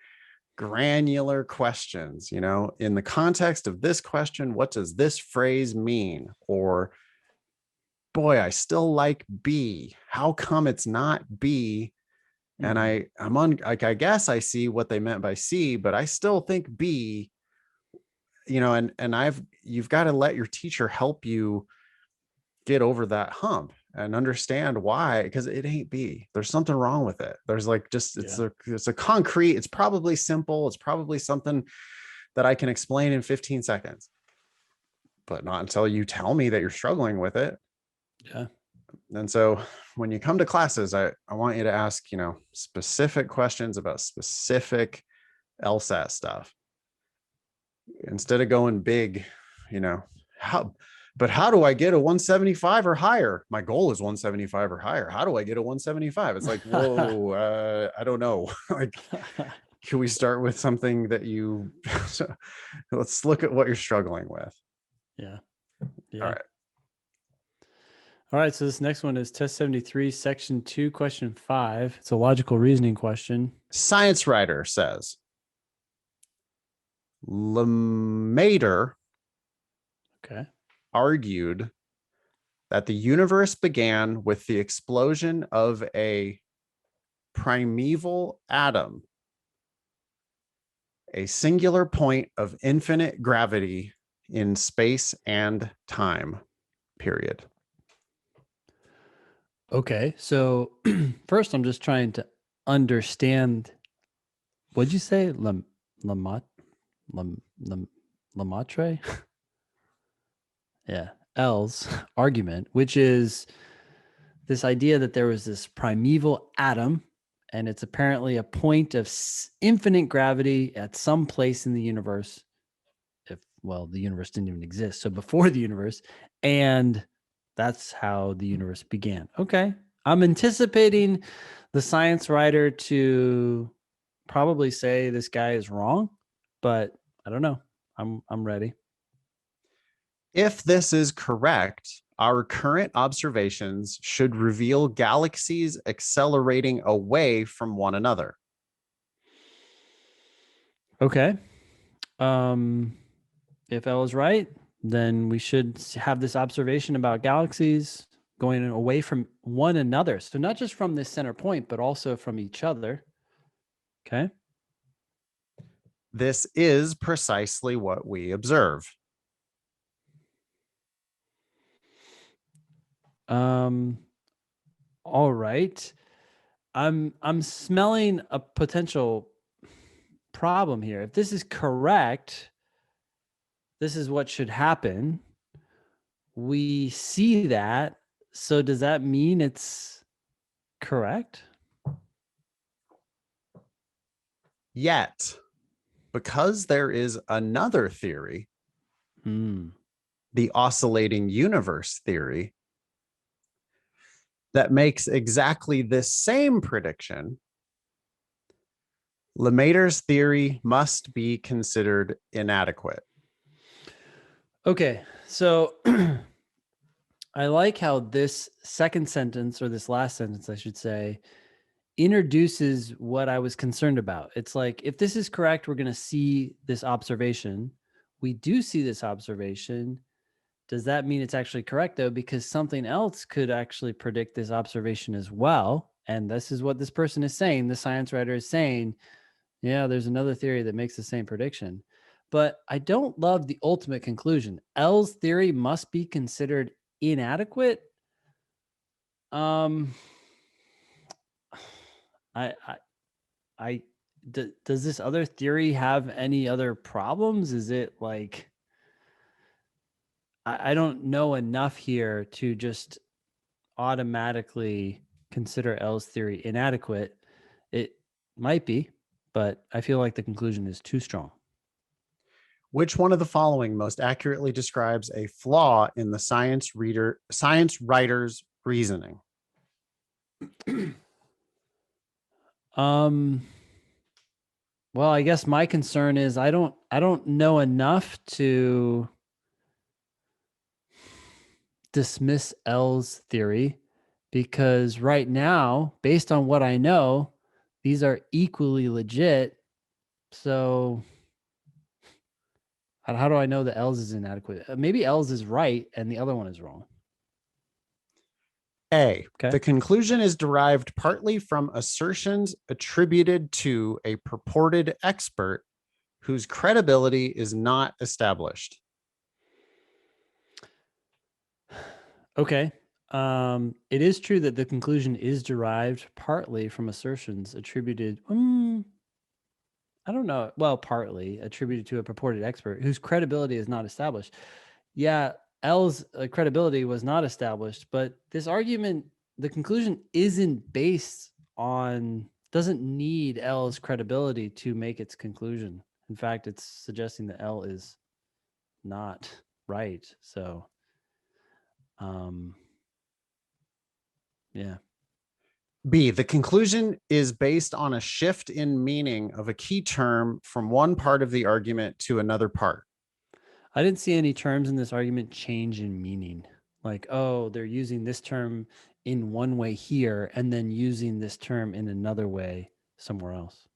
granular questions. In the context of this question, what does this phrase mean? Or, boy, I still like B. How come it's not B? And I'm on, like, I guess I see what they meant by C, but I still think B. And you've got to let your teacher help you get over that hump. and understand why, because it ain't B. There's something wrong with it. There's like just it's a concrete, it's probably simple, it's probably something that I can explain in 15 seconds, but not until you tell me that you're struggling with it. Yeah. And so when you come to classes, I want you to ask, specific questions about specific LSAT stuff instead of going big, how do I get a 175 or higher? My goal is 175 or higher. How do I get a 175? It's like, whoa, I don't know. Like, can we start with something that let's look at what you're struggling with. Yeah. All right. All right. So this next one is test 73, section 2, question 5. It's a logical reasoning question. Science writer says, Lemaitre argued that the universe began with the explosion of a primeval atom, a singular point of infinite gravity in space and time, period. Okay. So first, I'm just trying to understand. What'd you say? Lemaitre? Yeah. L's argument, which is this idea that there was this primeval atom, and it's apparently a point of infinite gravity at some place in the universe. The universe didn't even exist. So before the universe, and that's how the universe began. Okay. I'm anticipating the science writer to probably say this guy is wrong, but I don't know. I'm ready. If this is correct, our current observations should reveal galaxies accelerating away from one another. Okay. If L is right, then we should have this observation about galaxies going away from one another. So not just from this center point, but also from each other. Okay. This is precisely what we observe. All right. I'm smelling a potential problem here. If this is correct, this is what should happen. We see that. So does that mean it's correct? Yet, because there is another theory, the oscillating universe theory, that makes exactly this same prediction, Lemaitre's theory must be considered inadequate. Okay, so I like how this second sentence, or this last sentence, I should say, introduces what I was concerned about. It's like, if this is correct, we're going to see this observation. We do see this observation. Does that mean it's actually correct, though? Because something else could actually predict this observation as well. And this is what this person is saying. The science writer is saying, yeah, there's another theory that makes the same prediction. But I don't love the ultimate conclusion. L's theory must be considered inadequate. Um, does this other theory have any other problems? Is it like, I don't know enough here to just automatically consider L's theory inadequate. It might be, but I feel like the conclusion is too strong. Which one of the following most accurately describes a flaw in the science writer's reasoning? Well, I guess my concern is I don't know enough to dismiss L's theory, because right now, based on what I know, these are equally legit. So how do I know that L's is inadequate? Maybe L's is right and the other one is wrong. A, the conclusion is derived partly from assertions attributed to a purported expert whose credibility is not established. Okay. It is true that the conclusion is derived partly from assertions attributed. I don't know. Well, partly attributed to a purported expert whose credibility is not established. Yeah, L's credibility was not established, but this argument, the conclusion isn't based on, doesn't need L's credibility to make its conclusion. In fact, it's suggesting that L is not right. So, yeah. B, the conclusion is based on a shift in meaning of a key term from one part of the argument to another part. I didn't see any terms in this argument change in meaning. Like, oh, they're using this term in one way here and then using this term in another way somewhere else.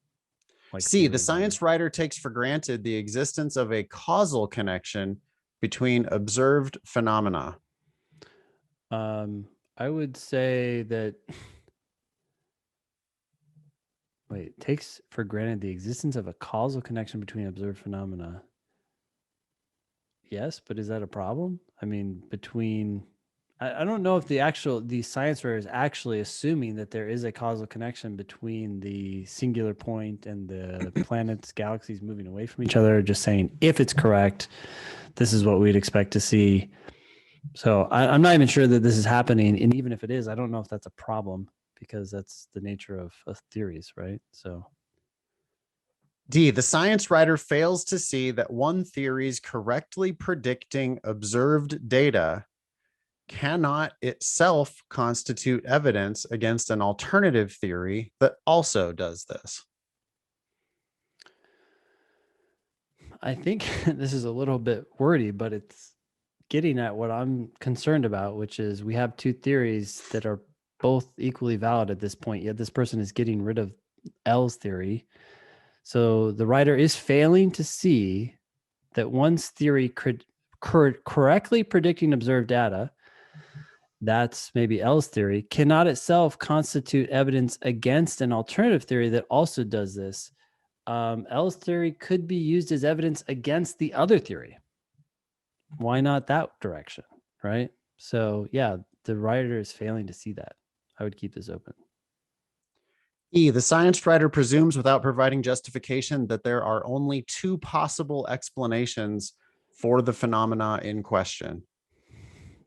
Like C, the theorism. science writer takes for granted the existence of a causal connection between observed phenomena. I would say that wait, takes for granted the existence of a causal connection between observed phenomena. Yes, but is that a problem? I mean, I don't know if the science writer is actually assuming that there is a causal connection between the singular point and the planets, galaxies moving away from each other, or just saying if it's correct, this is what we'd expect to see. So I'm not even sure that this is happening. And even if it is, I don't know if that's a problem because that's the nature of theories, right? So D, the science writer fails to see that one theory's correctly predicting observed data cannot itself constitute evidence against an alternative theory that also does this. I think this is a little bit wordy, but it's getting at what I'm concerned about, which is we have two theories that are both equally valid at this point, yet this person is getting rid of L's theory. So the writer is failing to see that one's theory correctly predicting observed data, that's maybe L's theory, cannot itself constitute evidence against an alternative theory that also does this. L's theory could be used as evidence against the other theory. Why not that direction, right? So yeah, the writer is failing to see that. I would keep this open. E, the science writer presumes without providing justification that there are only two possible explanations for the phenomena in question.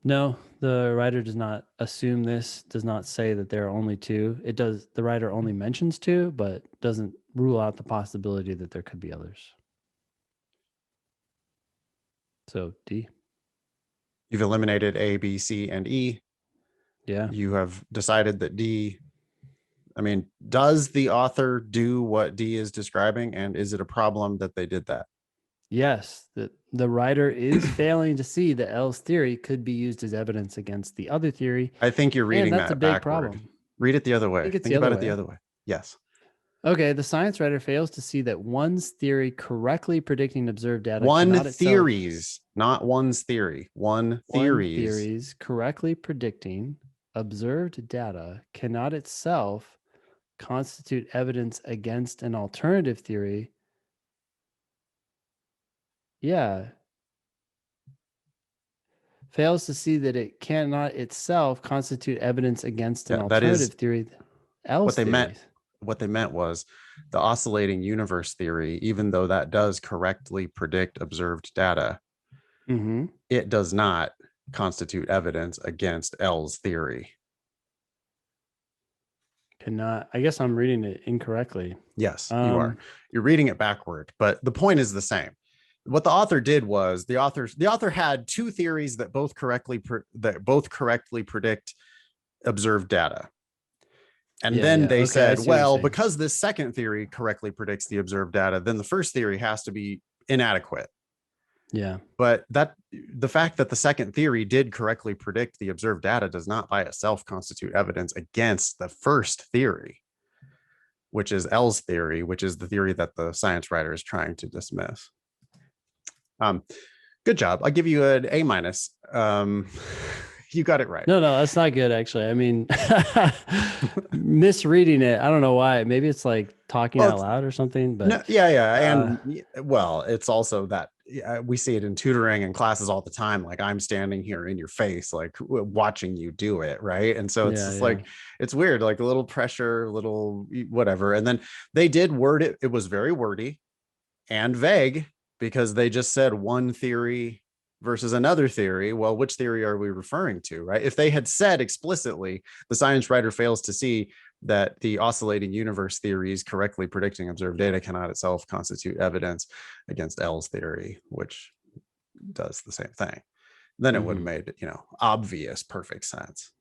No, the writer does not assume this, does not say that there are only two. It does, the writer only mentions two, but doesn't rule out the possibility that there could be others. So D. You've eliminated A, B, C, and E. Yeah. You have decided that D, I mean, does the author do what D is describing? And is it a problem that they did that? Yes, the writer is failing to see that L's theory could be used as evidence against the other theory. I think you're reading that's that a big backward. problem. Read it the other way. Think Think about it the other way. Yes. Okay, the science writer fails to see that one's theory correctly predicting observed data. One theories, not one's theory. One theories correctly predicting observed data cannot itself constitute evidence against an alternative theory. Yeah. Fails to see that it cannot itself constitute evidence against an alternative theory. What they meant was the oscillating universe theory, even though that does correctly predict observed data, it does not constitute evidence against L's theory. I guess I'm reading it incorrectly. Yes, you are. You're reading it backward, but the point is the same. What the author did was the author had two theories that both correctly predict observed data. And then they said, well, because this second theory correctly predicts the observed data, then the first theory has to be inadequate. Yeah. But the fact that the second theory did correctly predict the observed data does not by itself constitute evidence against the first theory, which is L's theory, which is the theory that the science writer is trying to dismiss. Good job. I'll give you an A-. You got it right. No, that's not good, actually. I mean, misreading it. I don't know why. Maybe it's like talking out loud or something. But no, yeah. And well, it's also that we see it in tutoring and classes all the time. Like I'm standing here in your face, like watching you do it. Right. And so it's Yeah, just yeah. like, it's weird, like a little pressure, a little whatever. And then they did word it. It was very wordy and vague because they just said one theory versus another theory. Well, which theory are we referring to, right? If they had said explicitly, the science writer fails to see that the oscillating universe theories correctly predicting observed data cannot itself constitute evidence against L's theory, which does the same thing, then it would have made, obvious, perfect sense.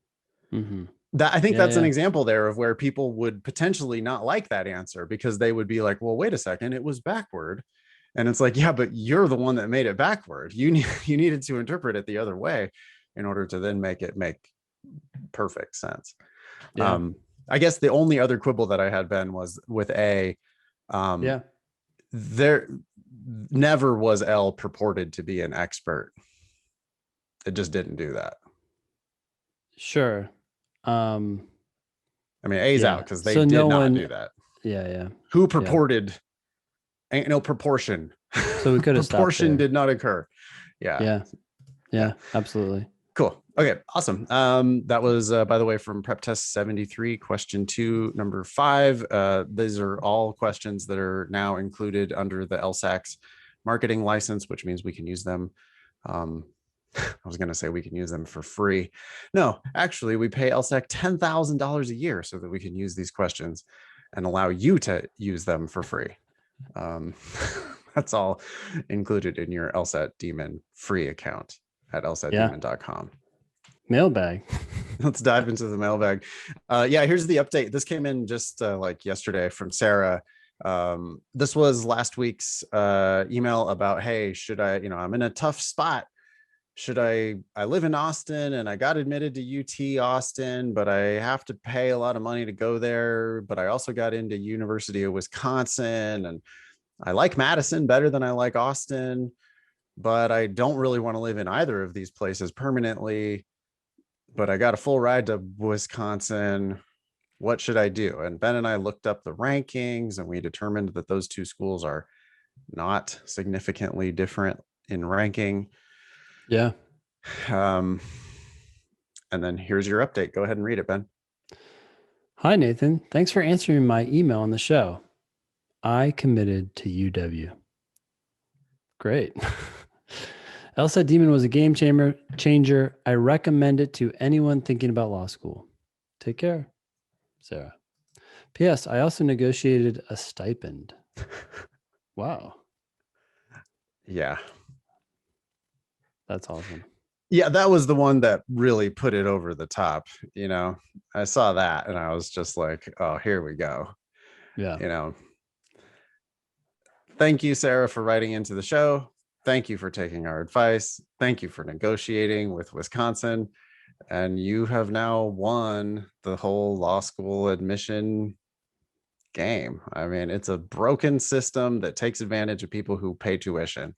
That I think Yeah, that's an yeah. example there of where people would potentially not like that answer because they would be like, well, wait a second, it was backward. And it's like, yeah, but you're the one that made it backward. You needed to interpret it the other way in order to then make it make perfect sense. Yeah. I guess the only other quibble that I had, Ben, was with A. Yeah. There never was L purported to be an expert. It just didn't do that. Sure. I mean, A's out because they So did no not one. do that. Yeah, yeah. Who purported? Ain't no proportion. So we could have stopped Proportion there. did not occur. Yeah. Yeah. Absolutely. Cool. Okay. Awesome. That was, by the way, from PrepTest 73, question 2, number 5. These are all questions that are now included under the LSAC's marketing license, which means we can use them. I was going to say we can use them for free. No, actually, we pay LSAC $10,000 a year so that we can use these questions and allow you to use them for free. That's all included in your LSAT Demon free account at lsatdemon.com. Mailbag. Let's dive into the mailbag. Here's the update. This came in just like yesterday from Sarah. This was last week's email about, hey, should I, I'm in a tough spot. Should I live in Austin and I got admitted to UT Austin, but I have to pay a lot of money to go there. But I also got into University of Wisconsin and I like Madison better than I like Austin, but I don't really want to live in either of these places permanently. But I got a full ride to Wisconsin. What should I do? And Ben and I looked up the rankings and we determined that those two schools are not significantly different in ranking. Yeah. And then here's your update. Go ahead and read it, Ben. Hi, Nathan. Thanks for answering my email on the show. I committed to UW. Great. LSAT Demon was a game changer. I recommend it to anyone thinking about law school. Take care, Sarah. P.S. I also negotiated a stipend. Wow. Yeah. That's awesome. Yeah, that was the one that really put it over the top. I saw that and I was just like, oh, here we go. Yeah. Thank you, Sarah, for writing into the show. Thank you for taking our advice. Thank you for negotiating with Wisconsin. And you have now won the whole law school admission game. I mean, it's a broken system that takes advantage of people who pay tuition.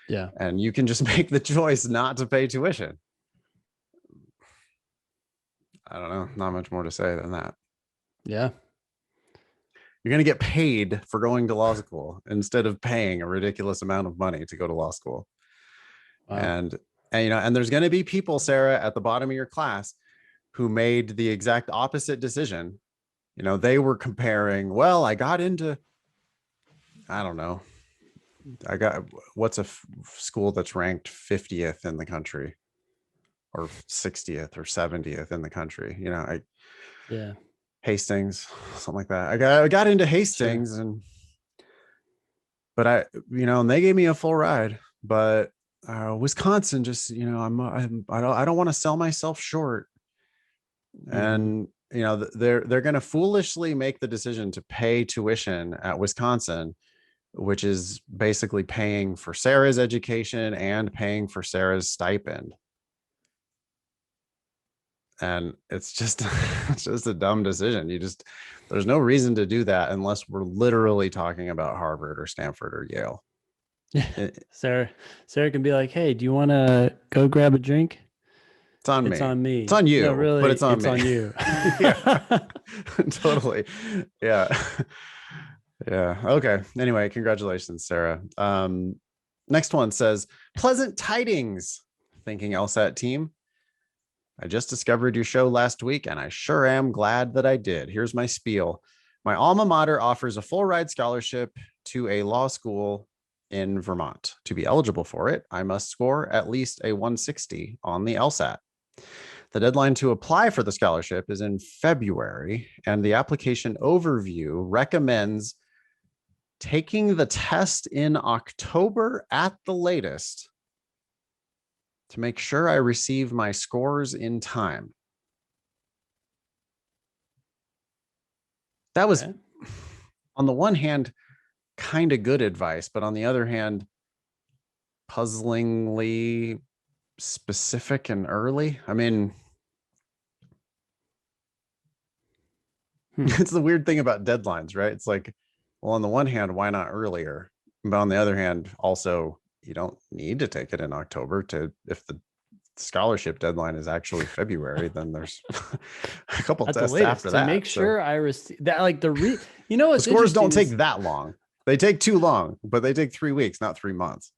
Yeah. And you can just make the choice not to pay tuition. I don't know. Not much more to say than that. Yeah. You're going to get paid for going to law school instead of paying a ridiculous amount of money to go to law school. Wow. And there's going to be people, Sarah, at the bottom of your class who made the exact opposite decision. They were comparing, well, I got into, I don't know. What's a school that's ranked 50th in the country or 60th or 70th in the country? Yeah. Hastings, something like that. I got into Hastings, sure. And they gave me a full ride, but Wisconsin just, I don't want to sell myself short. Mm-hmm. And, they're going to foolishly make the decision to pay tuition at Wisconsin, which is basically paying for Sarah's education and paying for Sarah's stipend. And it's just a dumb decision. There's no reason to do that unless we're literally talking about Harvard or Stanford or Yale. Sarah can be like, hey, do you want to go grab a drink? It's on me. It's on me. It's on you. No, really, but it's on me. On you. Yeah, totally. Yeah. Yeah. Okay. Anyway, congratulations, Sarah. Next one says, pleasant tidings, thinking LSAT team. I just discovered your show last week, and I sure am glad that I did. Here's my spiel. My alma mater offers a full ride scholarship to a law school in Vermont. To be eligible for it, I must score at least a 160 on the LSAT. The deadline to apply for the scholarship is in February, and the application overview recommends taking the test in October at the latest to make sure I receive my scores in time. That was, on the one hand, kind of good advice, but on the other hand, puzzlingly specific and early. I mean, it's the weird thing about deadlines, right? It's like, well, on the one hand, why not earlier? But on the other hand, also, you don't need to take it in October to, if the scholarship deadline is actually February, then there's a couple At the tests latest, after to that. make sure I receive that, like the the scores don't take that long. They take too long, but they take 3 weeks, not 3 months.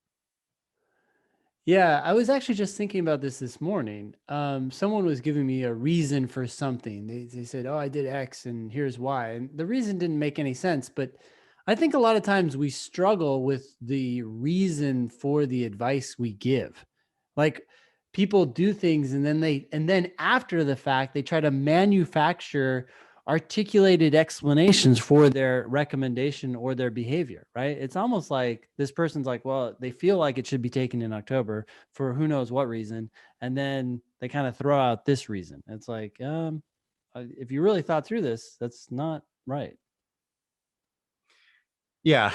Yeah, I was actually just thinking about this morning. Someone was giving me a reason for something. They said, "Oh, I did X, and here's why." And the reason didn't make any sense. But I think a lot of times we struggle with the reason for the advice we give. Like people do things, and then after the fact, they try to manufacture articulated explanations for their recommendation or their behavior, right? It's almost like this person's like, well, they feel like it should be taken in October for who knows what reason. And then they kind of throw out this reason. It's like, if you really thought through this, that's not right. Yeah.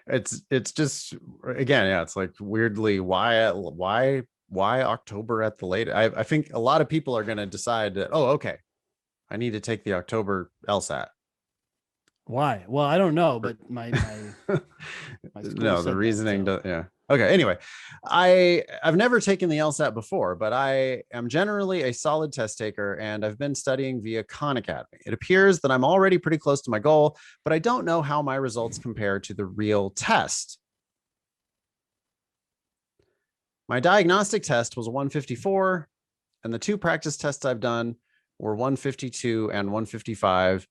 It's just, again, yeah, it's like weirdly, why October at the latest? I think a lot of people are going to decide that, oh, okay, I need to take the October LSAT. Why? Well, I don't know, but my No, the reasoning yeah. Okay, anyway, I've never taken the LSAT before, but I am generally a solid test taker, and I've been studying via Khan Academy. It appears that I'm already pretty close to my goal, but I don't know how my results compare to the real test. My diagnostic test was a 154, and the 2 practice tests I've done were 152 and 155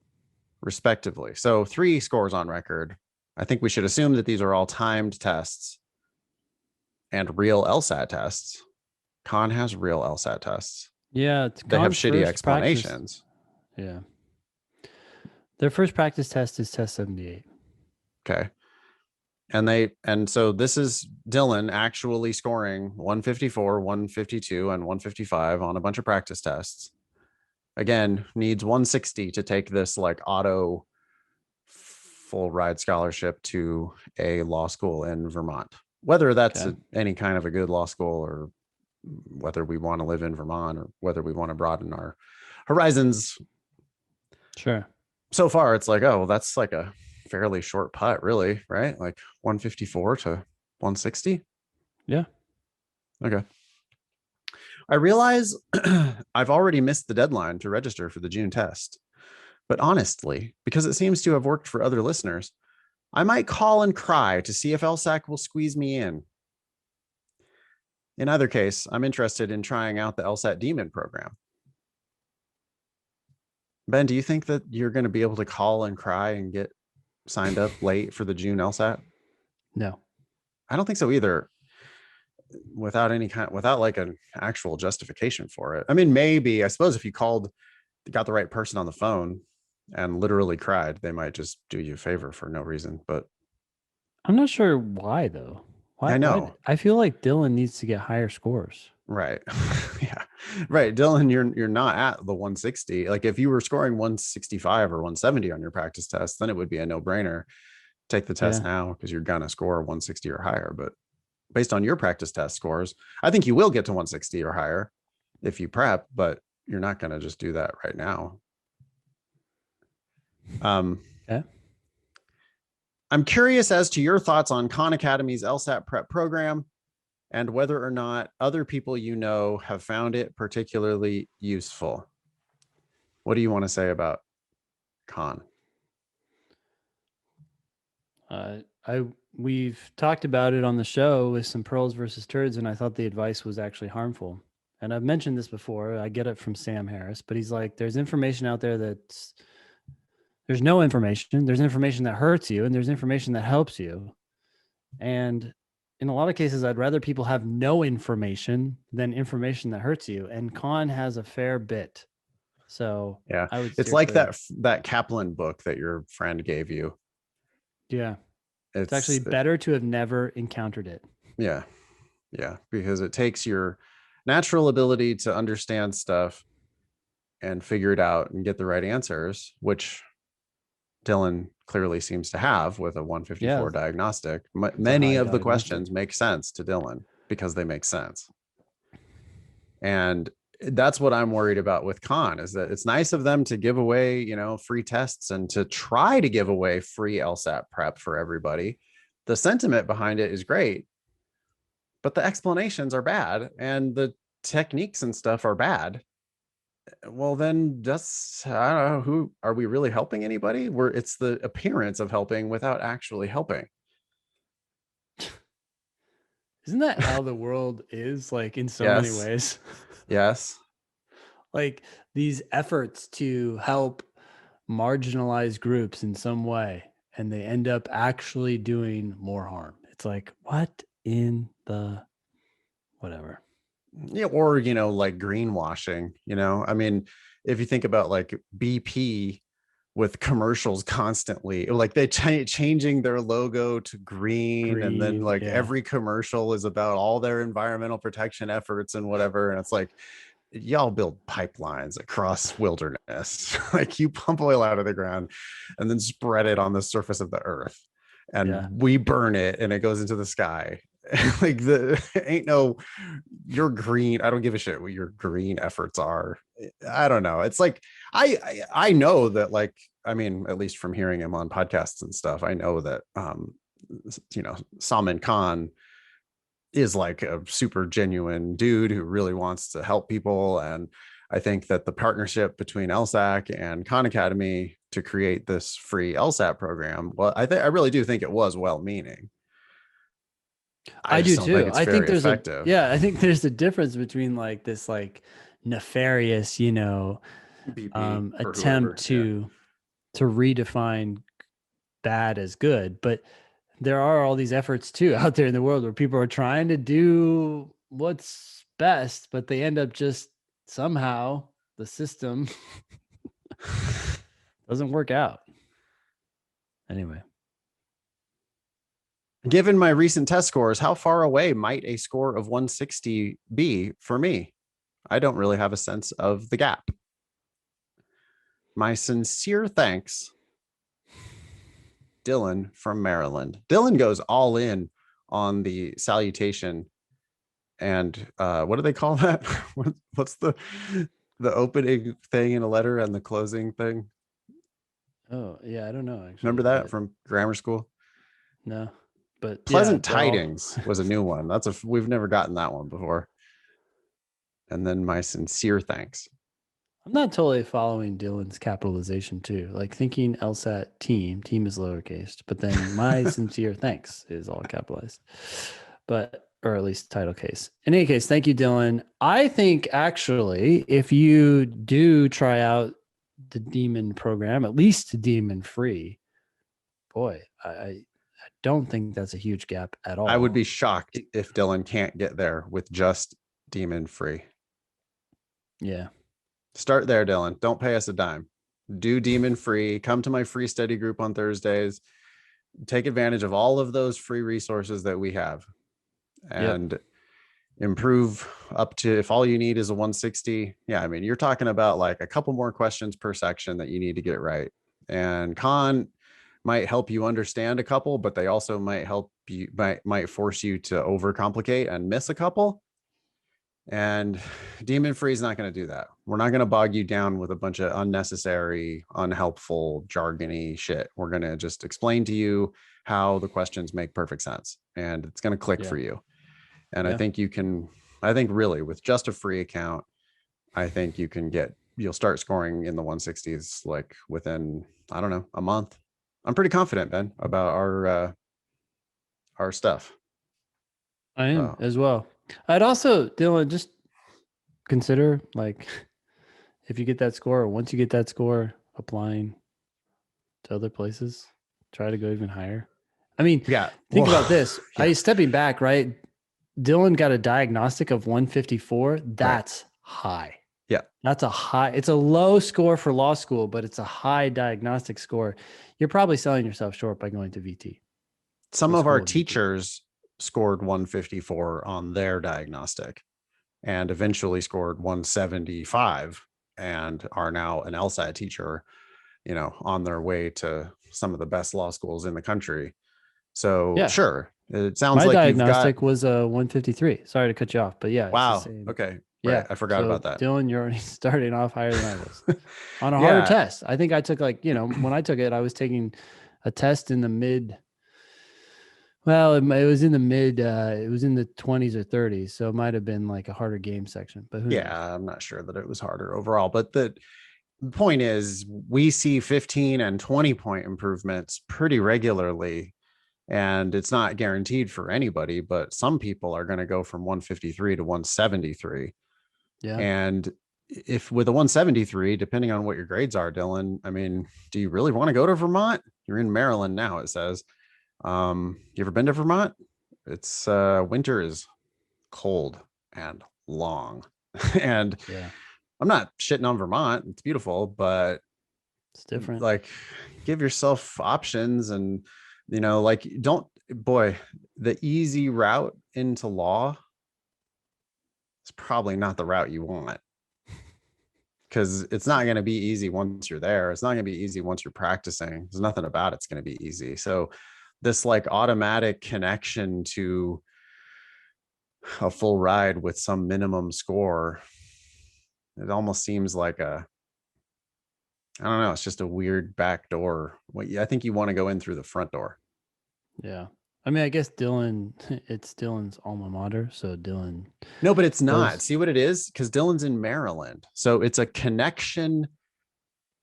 respectively. So 3 scores on record. I think we should assume that these are all timed tests and real LSAT tests. Khan has real LSAT tests. Yeah, they have shitty explanations. Yeah. Their first practice test is test 78. Okay. And so this is Dylan actually scoring 154, 152, and 155 on a bunch of practice tests. Again, needs 160 to take this like auto full ride scholarship to a law school in Vermont. Whether that's any kind of a good law school, or whether we want to live in Vermont, or whether we want to broaden our horizons. Sure. So far, it's like, oh, well, that's like a fairly short putt, really, right? Like 154 to 160. Yeah. Okay. I realize I've already missed the deadline to register for the June test. But honestly, because it seems to have worked for other listeners, I might call and cry to see if LSAC will squeeze me in. In either case, I'm interested in trying out the LSAT Demon program. Ben, do you think that you're going to be able to call and cry and get signed up late for the June LSAT? No. I don't think so either. Without like an actual justification for it. I mean, maybe, I suppose if you got the right person on the phone and literally cried, they might just do you a favor for no reason. But I'm not sure why though. Why? I know. I feel like Dylan needs to get higher scores. Right. Yeah. Right. Dylan, you're not at the 160. Like if you were scoring 165 or 170 on your practice test, then it would be a no-brainer. Take the test now because you're gonna score 160 or higher. But based on your practice test scores, I think you will get to 160 or higher if you prep, but you're not gonna just do that right now. I'm curious as to your thoughts on Khan Academy's LSAT prep program, and whether or not other people you know have found it particularly useful. What do you want to say about Khan? I we've talked about it on the show with some pearls versus turds, and I thought the advice was actually harmful. And I've mentioned this before. I get it from Sam Harris, but he's like, there's information out there that's there's no information. There's information that hurts you, and there's information that helps you. And in a lot of cases, I'd rather people have no information than information that hurts you. And Khan has a fair bit. So Yeah. I would It's steer like clear. that Kaplan book that your friend gave you. Yeah. It's It's actually better to have never encountered it. yeah. Yeah, because it takes your natural ability to understand stuff and figure it out and get the right answers, which Dylan clearly seems to have with a Yeah. 154 diagnostic. It's a Many high of the diagnostic. questions make sense to Dylan because they make sense. And that's what I'm worried about with Khan is that it's nice of them to give away, free tests and to try to give away free LSAT prep for everybody. The sentiment behind it is great, but the explanations are bad and the techniques and stuff are bad. Well, then just I don't know, who are we really helping anybody? It's the appearance of helping without actually helping. Isn't that how the world is, like, in so many Yes. ways? Yes. Like these efforts to help marginalized groups in some way, and they end up actually doing more harm. It's like, what in the whatever? Yeah, or like greenwashing, I mean, if you think about like BP with commercials constantly, like they changing their logo to green, and then Green, like yeah. every commercial is about all their environmental protection efforts and whatever, and it's like y'all build pipelines across wilderness. Like you pump oil out of the ground and then spread it on the surface of the earth, and Yeah. we burn it and it goes into the sky. Like ain't no your green, I don't give a shit what your green efforts are. I don't know, it's like I know that, like, I mean, at least from hearing him on podcasts and stuff, I know that Salman Khan is like a super genuine dude who really wants to help people. And I think that the partnership between LSAC and Khan Academy to create this free LSAT program, well, I really do think it was well-meaning. I I just do don't think too. it's I think very there's a effective. yeah, I think there's a difference between like this like nefarious, BP or attempt whoever. Yeah. to redefine bad as good, but there are all these efforts too out there in the world where people are trying to do what's best, but they end up just somehow the system doesn't work out. Anyway, Given my recent test scores, how far away might a score of 160 be for me? I don't really have a sense of the gap. My sincere thanks, Dylan from Maryland. Dylan goes all in on the salutation and what do they call that? What's the opening thing in a letter and the closing thing? oh yeah, I don't know actually, Remember that but from grammar school? no, but yeah, Pleasant they're all. tidings was a new one. We've never gotten that one before. And then my sincere thanks. I'm not totally following Dylan's capitalization too. Like thinking LSAT team is lowercase, but then my sincere thanks is all capitalized. But or at least title case. In any case, thank you, Dylan. I think actually, if you do try out the demon program, at least demon free, boy, I don't think that's a huge gap at I would all. be shocked if Dylan can't get there with just demon free. Yeah. Start there, Dylan. Don't pay us a dime. Do demon free. Come to my free study group on Thursdays. Take advantage of all of those free resources that we have Yep. and improve up to, if all you need is a 160. Yeah, I mean, you're talking about like a couple more questions per section that you need to get right. And Khan might help you understand a couple, but they also might help you, might force you to overcomplicate and miss a couple. And demon free is not going to do that. We're not going to bog you down with a bunch of unnecessary, unhelpful, jargony shit. We're going to just explain to you how the questions make perfect sense and it's going to click for you. And I think really with just a free account, I think you'll start scoring in the 160s like within, I don't know, a month. I'm pretty confident, Ben, about our stuff. I am So as well. I'd also, Dylan, just consider like if you get that score, or once you get that score, applying to other places, try to go even higher. I mean, yeah, think well, about this. yeah, Stepping back, right? Dylan got a diagnostic of 154. right, That's high. yeah. That's a high. It's a low score for law school, but it's a high diagnostic score. You're probably selling yourself short by going to VT Some or of our school of VT. teachers scored 154 on their diagnostic and eventually scored 175 and are now an LSAT teacher, on their way to some of the best law schools in the country. So Yeah. sure, it sounds My like you've got, diagnostic was a 153. Sorry to cut you off, but yeah, it's the wow. same. Okay. Right. Yeah. I forgot So about that. Dylan, you're already starting off higher than I was on a harder Yeah. test. I think I took when I took it, I was taking a test in the mid. Well, it was in the mid. It was in the 20s or 30s, so it might have been like a harder game section, but who knows? Yeah. I'm not sure that it was harder overall, but the point is we see 15 and 20 point improvements pretty regularly, and it's not guaranteed for anybody, but some people are going to go from 153 to 173. Yeah. And if with a 173, depending on what your grades are, Dylan, I mean, do you really want to go to Vermont? You're in Maryland now, it says. You ever been to Vermont? It's winter is cold and long. And Yeah. I'm not shitting on Vermont. It's beautiful, but It's different. like give yourself options. And like, don't, boy, the easy route into law is probably not the route you want, because it's not going to be easy once you're there. It's not going to be easy once you're practicing. There's nothing about it's going to be easy. So this like automatic connection to a full ride with some minimum score, it almost seems like I don't know, it's just a weird back door. I think you want to go in through the front door. Yeah. I mean, I guess Dylan, it's Dylan's alma mater. So Dylan No, but it's not. goes, See what it is? Because Dylan's in Maryland. So it's a connection.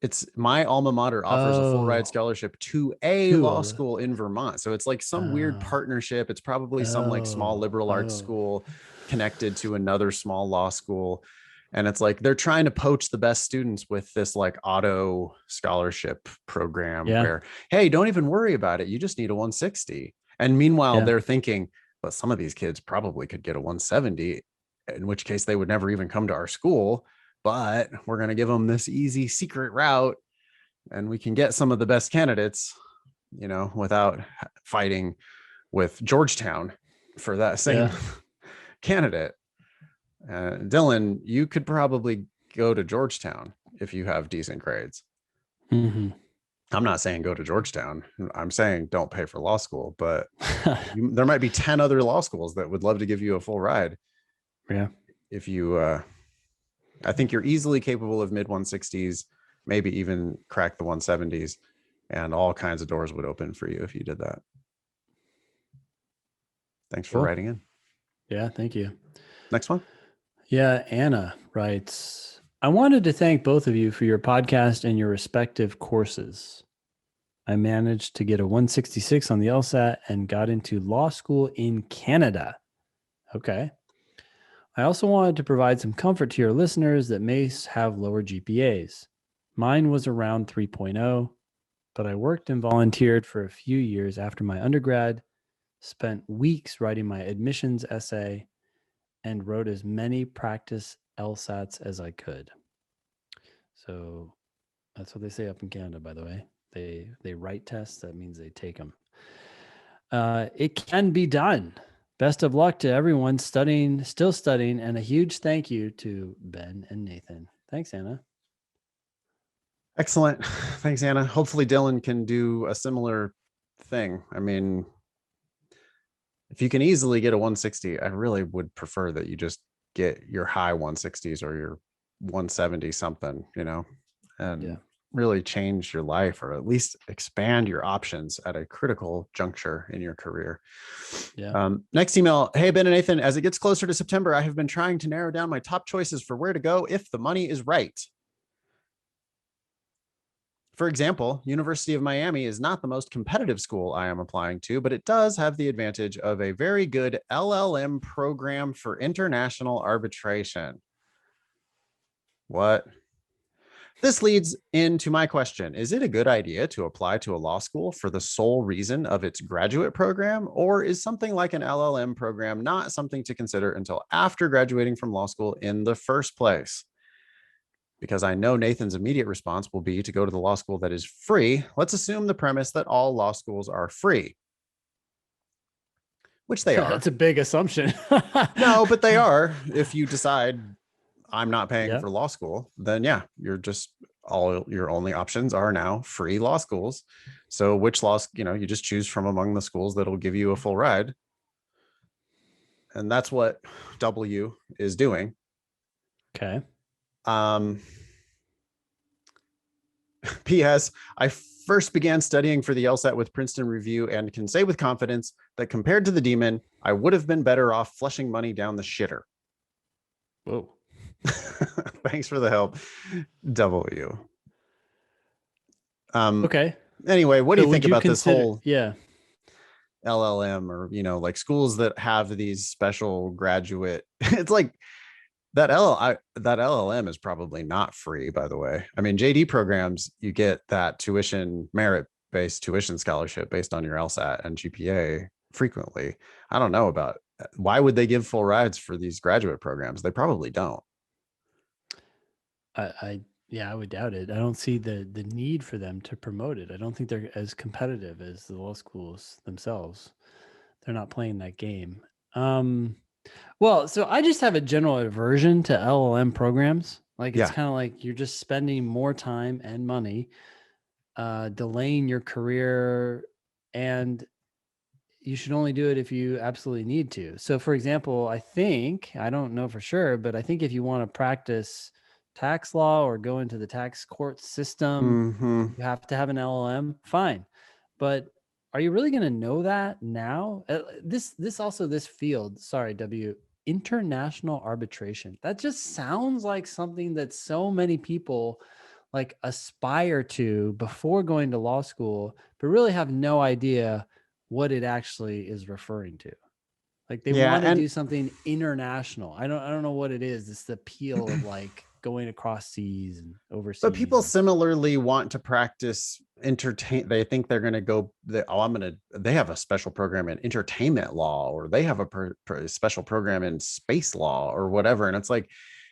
It's my alma mater offers a full ride oh, scholarship to a law to, school in Vermont. So it's like some weird oh, partnership. It's probably some like small oh, liberal arts oh. school connected to another small law school. And it's like they're trying to poach the best students with this like auto scholarship program Yeah. where, hey, don't even worry about it. You just need a 160. And meanwhile, Yeah. they're thinking, but some of these kids probably could get a 170, in which case they would never even come to our school. But we're going to give them this easy secret route, and we can get some of the best candidates, without fighting with Georgetown for that same Yeah. candidate. Dylan, you could probably go to Georgetown if you have decent grades. Mm-hmm. I'm not saying go to Georgetown. I'm saying don't pay for law school, but there might be 10 other law schools that would love to give you a full ride. Yeah. If you, I think you're easily capable of mid 160s, maybe even crack the 170s, and all kinds of doors would open for you if you did that. Thanks for Cool. writing in. Yeah. Thank you. Next one. Yeah. Anna writes, I wanted to thank both of you for your podcast and your respective courses. I managed to get a 166 on the LSAT and got into law school in Canada. Okay. I also wanted to provide some comfort to your listeners that may have lower GPAs. Mine was around 3.0, but I worked and volunteered for a few years after my undergrad, spent weeks writing my admissions essay, and wrote as many practice LSATs as I could. So that's what they say up in Canada, by the way. They write tests. That means they take them. It can be done. Best of luck to everyone still studying, and a huge thank you to Ben and Nathan. Thanks, Anna. Excellent. Thanks, Anna. Hopefully Dylan can do a similar thing. I mean, if you can easily get a 160, I really would prefer that you just get your high 160s or your 170 something, and Yeah. really change your life, or at least expand your options at a critical juncture in your career. Yeah. Next email. Hey, Ben and Nathan, as it gets closer to September, I have been trying to narrow down my top choices for where to go if the money is right. For example, University of Miami is not the most competitive school I am applying to, but it does have the advantage of a very good LLM program for international arbitration. What? This leads into my question. Is it a good idea to apply to a law school for the sole reason of its graduate program, or is something like an LLM program not something to consider until after graduating from law school in the first place? Because I know Nathan's immediate response will be to go to the law school that is free. Let's assume the premise that all law schools are free, which they are. That's a big assumption. No, but they are. If you decide I'm not paying Yeah. for law school, then yeah, you're just all your only options are now free law schools. So which laws, you just choose from among the schools that'll give you a full ride. And that's what W is doing. Okay. Um, P.S. I first began studying for the LSAT with Princeton Review and can say with confidence that compared to the demon, I would have been better off flushing money down the shitter. Whoa. Thanks for the help, W. Okay. Anyway, what do So you think would you about this consider? whole Yeah. LLM or, like schools that have these special graduate? It's like that LLM is probably not free, by the way. I mean, JD programs, you get that tuition merit-based tuition scholarship based on your LSAT and GPA frequently. I don't know about why would they give full rides for these graduate programs? They probably don't. Yeah, I would doubt it. I don't see the need for them to promote it. I don't think they're as competitive as the law schools themselves. They're not playing that game. Well, so I just have a general aversion to LLM programs. Like it's Yeah. kind of like you're just spending more time and money, delaying your career, and you should only do it if you absolutely need to. So, for example, I don't know for sure, but I think if you want to practice tax law or go into the tax court system, Mm-hmm. you have to have an LLM. Fine, but are you really going to know that now? This field. Sorry, W. International arbitration. That just sounds like something that so many people like aspire to before going to law school, but really have no idea what it actually is referring to. Like they Yeah, want to and do something international. I don't know what it is. It's the appeal of like going across seas and but overseas. people similarly want to practice they think they're going to go they have a special program in entertainment law, or they have a special program in space law or whatever, and it's like,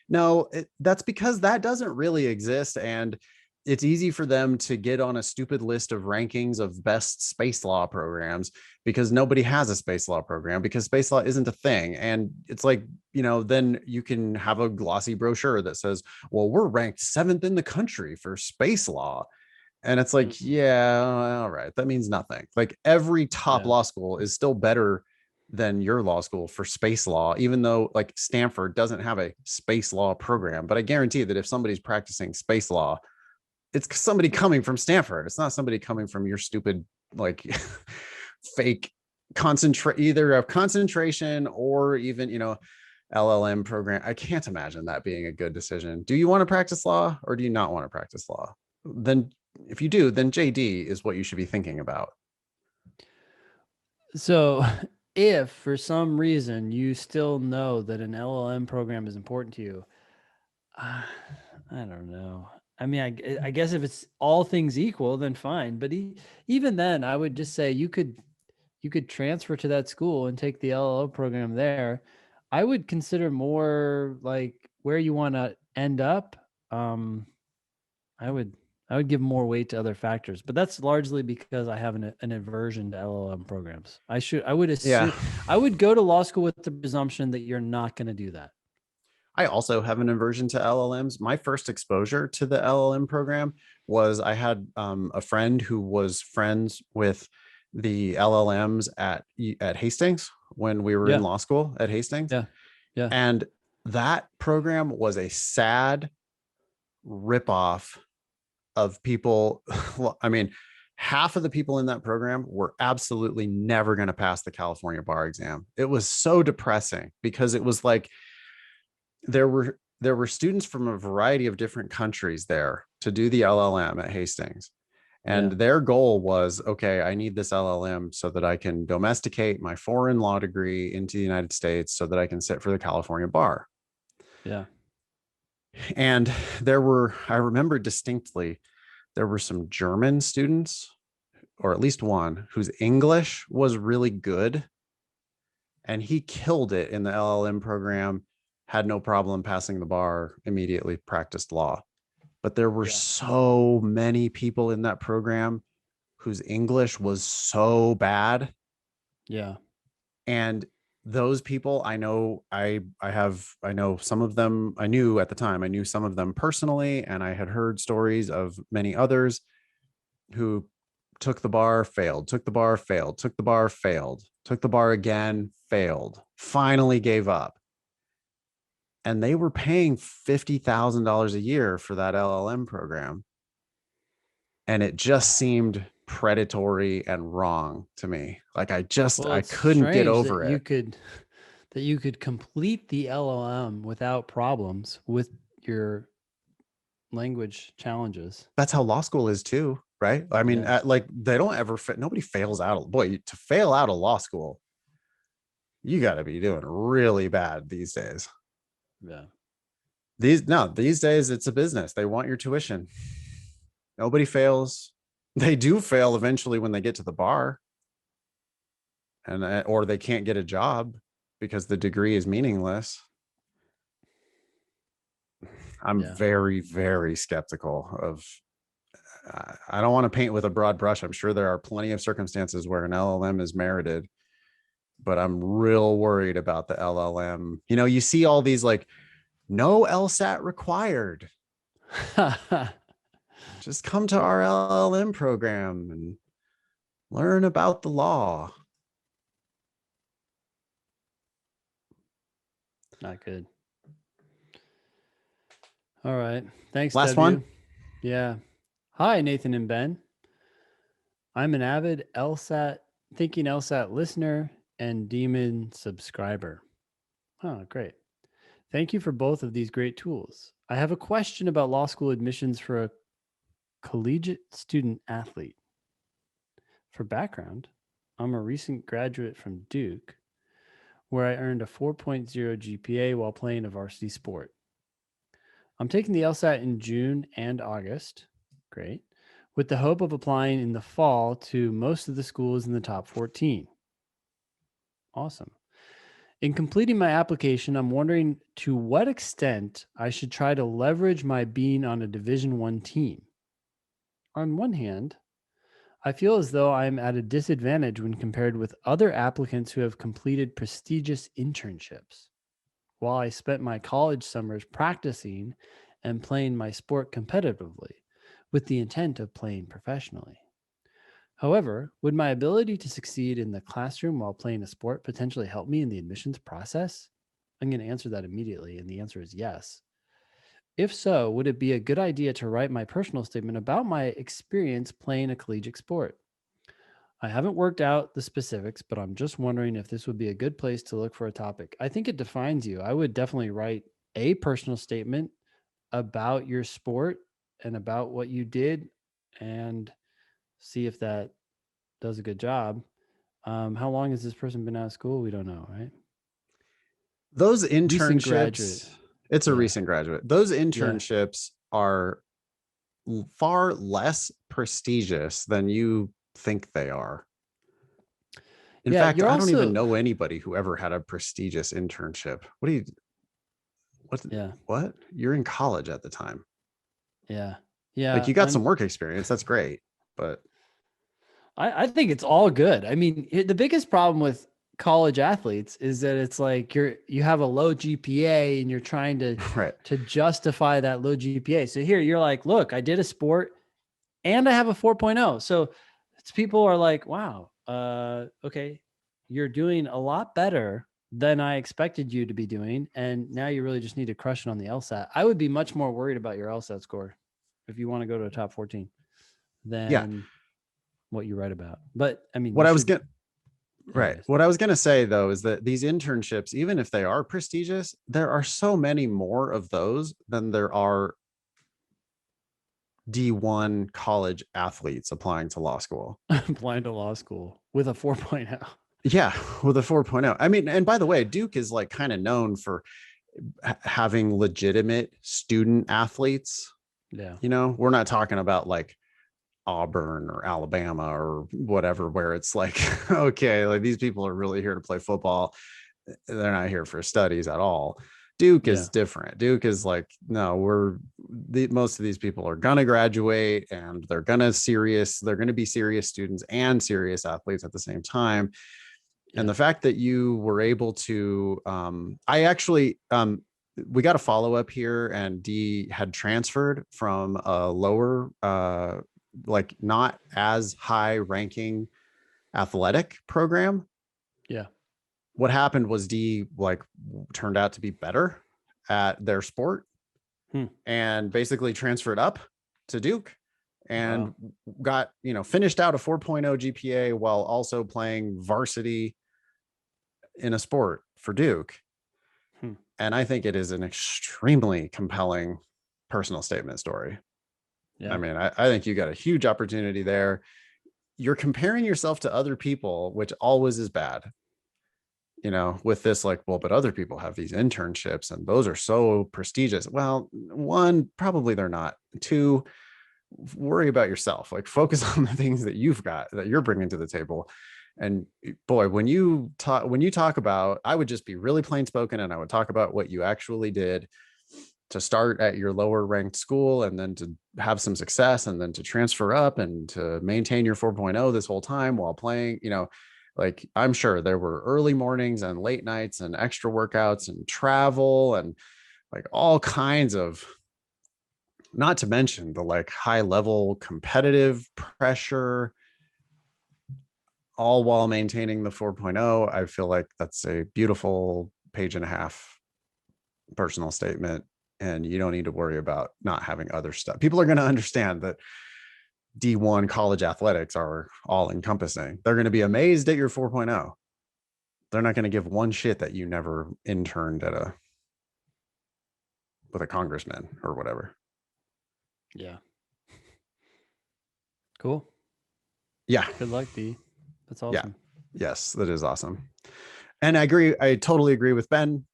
no, that's because that doesn't really exist, and it's easy for them to get on a stupid list of rankings of best space law programs because nobody has a space law program, because space law isn't a thing. And it's like, then you can have a glossy brochure that says, well, we're ranked 7th in the country for space law. And it's like, Mhm. yeah, all right, that means nothing. Like every top Yeah. law school is still better than your law school for space law, even though like Stanford doesn't have a space law program. But I guarantee that if somebody's practicing space law, it's somebody coming from Stanford. It's not somebody coming from your stupid, like, fake either of concentration or even, LLM program. I can't imagine that being a good decision. Do you want to practice law or do you not want to practice law? Then if you do, then JD is what you should be thinking about. So if for some reason you still know that an LLM program is important to you, uh, I don't know. I mean, I guess if it's all things equal, then fine. But even then, I would just say you could transfer to that school and take the LLO program there. I would consider more like where you want to end up. Um, I would I would give more weight to other factors, but that's largely because I have an aversion to LLM programs. I would Yeah. assume I would go to law school with the presumption that you're not going to do that. I also have an aversion to LLMs. My first exposure to the LLM program was I had a friend who was friends with the LLMs at Hastings when we were in Yeah, law school at Hastings. yeah, yeah. And that program was a sad ripoff of people. I mean, half of the people in that program were absolutely never going to pass the California bar exam. It was so depressing because it was like there were students from a variety of different countries there to do the LLM at Hastings. And Yeah. their goal was, okay, I need this LLM so that I can domesticate my foreign law degree into the United States so that I can sit for the California bar. Yeah. And I remember distinctly, there were some German students, or at least one, whose English was really good. And he killed it in the LLM program, had no problem passing the bar, immediately practiced law. But there were Yeah. so many people in that program whose English was so bad. Yeah. And those people, I know some of them. I knew at the time, I knew some of them personally, and I had heard stories of many others who took the bar, failed, took the bar, failed, took the bar, failed, took the bar again, failed, finally gave up. And they were paying $50,000 a year for that LLM program. And it just seemed predatory and wrong to me. Like Well, I it's couldn't get strange that over you it. could complete the LLM without problems with your language challenges. That's how law school is too, right? I mean, Yeah. like they don't ever nobody fails out of, boy, to fail out of law school, you got to be doing really bad these days. Yeah. These days it's a business. They want your tuition. Nobody fails. They do fail eventually when they get to the bar, and or they can't get a job because the degree is meaningless. I'm Yeah. very, very skeptical of. I don't want to paint with a broad brush. I'm sure there are plenty of circumstances where an LLM is merited, but I'm real worried about the LLM. You know, you see all these like no LSAT required. Just come to our LLM program and learn about the law. Not good. All right. Thanks, Last W. one. Yeah. Hi, Nathan and Ben. I'm an avid Thinking LSAT listener and Demon subscriber. Oh, great. Thank you for both of these great tools. I have a question about law school admissions for a collegiate student athlete. For background, I'm a recent graduate from Duke, where I earned a 4.0 GPA while playing a varsity sport. I'm taking the LSAT in June and August. Great. With the hope of applying in the fall to most of the schools in the top 14. Awesome. In completing my application, I'm wondering to what extent I should try to leverage my being on a Division 1 team. On one hand, I feel as though I'm at a disadvantage when compared with other applicants who have completed prestigious internships. While I spent my college summers practicing and playing my sport competitively with the intent of playing professionally. However, would my ability to succeed in the classroom while playing a sport potentially help me in the admissions process? I'm going to answer that immediately, and the answer is yes. If so, would it be a good idea to write my personal statement about my experience playing a collegiate sport? I haven't worked out the specifics, but I'm just wondering if this would be a good place to look for a topic. I think it defines you. I would definitely write a personal statement about your sport and about what you did and see if that does a good job. How long has this person been out of school? We don't know, right? Those Recent graduate. internships, it's a Yeah. recent graduate. Those Yeah. internships are far less prestigious than you think they are. In Yeah. fact, You're I don't even also, know anybody who ever had a prestigious internship. What, yeah. what? You're in college at the time. Yeah. Like Yeah. you got some work experience. That's great. But I think it's all good. I mean, the biggest problem with college athletes is that it's like you have a low GPA and you're trying right. to justify that low GPA. So here you're like, look, I did a sport and I have a 4.0. So people are like, wow, okay, you're doing a lot better than I expected you to be doing. And now you really just need to crush it on the LSAT. I would be much more worried about your LSAT score if you want to go to a top 14 Yeah. than what you write about. But I mean, What you I was should, going Right. anyways. What I was going to say, though, is that these internships, even if they are prestigious, there are so many more of those than there are D1 college athletes applying to law school. Applying to law school with a 4.0. Yeah, with a 4.0. I mean, and by the way, Duke is like kind of known for having legitimate student athletes. Yeah. You know, we're not talking about like Auburn or Alabama or whatever, where it's like, okay, like these people are really here to play football. They're not here for studies at all. Duke Yeah. is different. Duke is like, no, most of these people are gonna graduate and they're gonna be serious students and serious athletes at the same time. And Yeah. the fact that you were able to, I actually, we got a follow up here, and D had transferred from a lower, like not as high ranking athletic program. Yeah. What happened was D like turned out to be better at their sport Hmm. and basically transferred up to Duke and Wow. got, finished out a 4.0 GPA while also playing varsity in a sport for Duke. Hmm. And I think it is an extremely compelling personal statement story. Yeah. I mean, I think you got a huge opportunity there. You're comparing yourself to other people, which always is bad, with this, like, well, but other people have these internships and those are so prestigious. Well, one, probably they're not. Two, worry about yourself, like focus on the things that you've got that you're bringing to the table. And boy, when you talk about, I would just be really plain spoken and I would talk about what you actually did to start at your lower ranked school and then to have some success and then to transfer up and to maintain your 4.0 this whole time while playing, like I'm sure there were early mornings and late nights and extra workouts and travel and like all kinds of, not to mention the like high level competitive pressure, all while maintaining the 4.0. I feel like that's a beautiful page and a half personal statement. And you don't need to worry about not having other stuff. People are going to understand that D1 college athletics are all encompassing. They're going to be amazed at your 4.0. They're not going to give one shit that you never interned with a congressman or whatever. Yeah. Cool. Yeah. Good luck, D. That's awesome. Yeah. Yes, that is awesome. And I agree. I totally agree with Ben.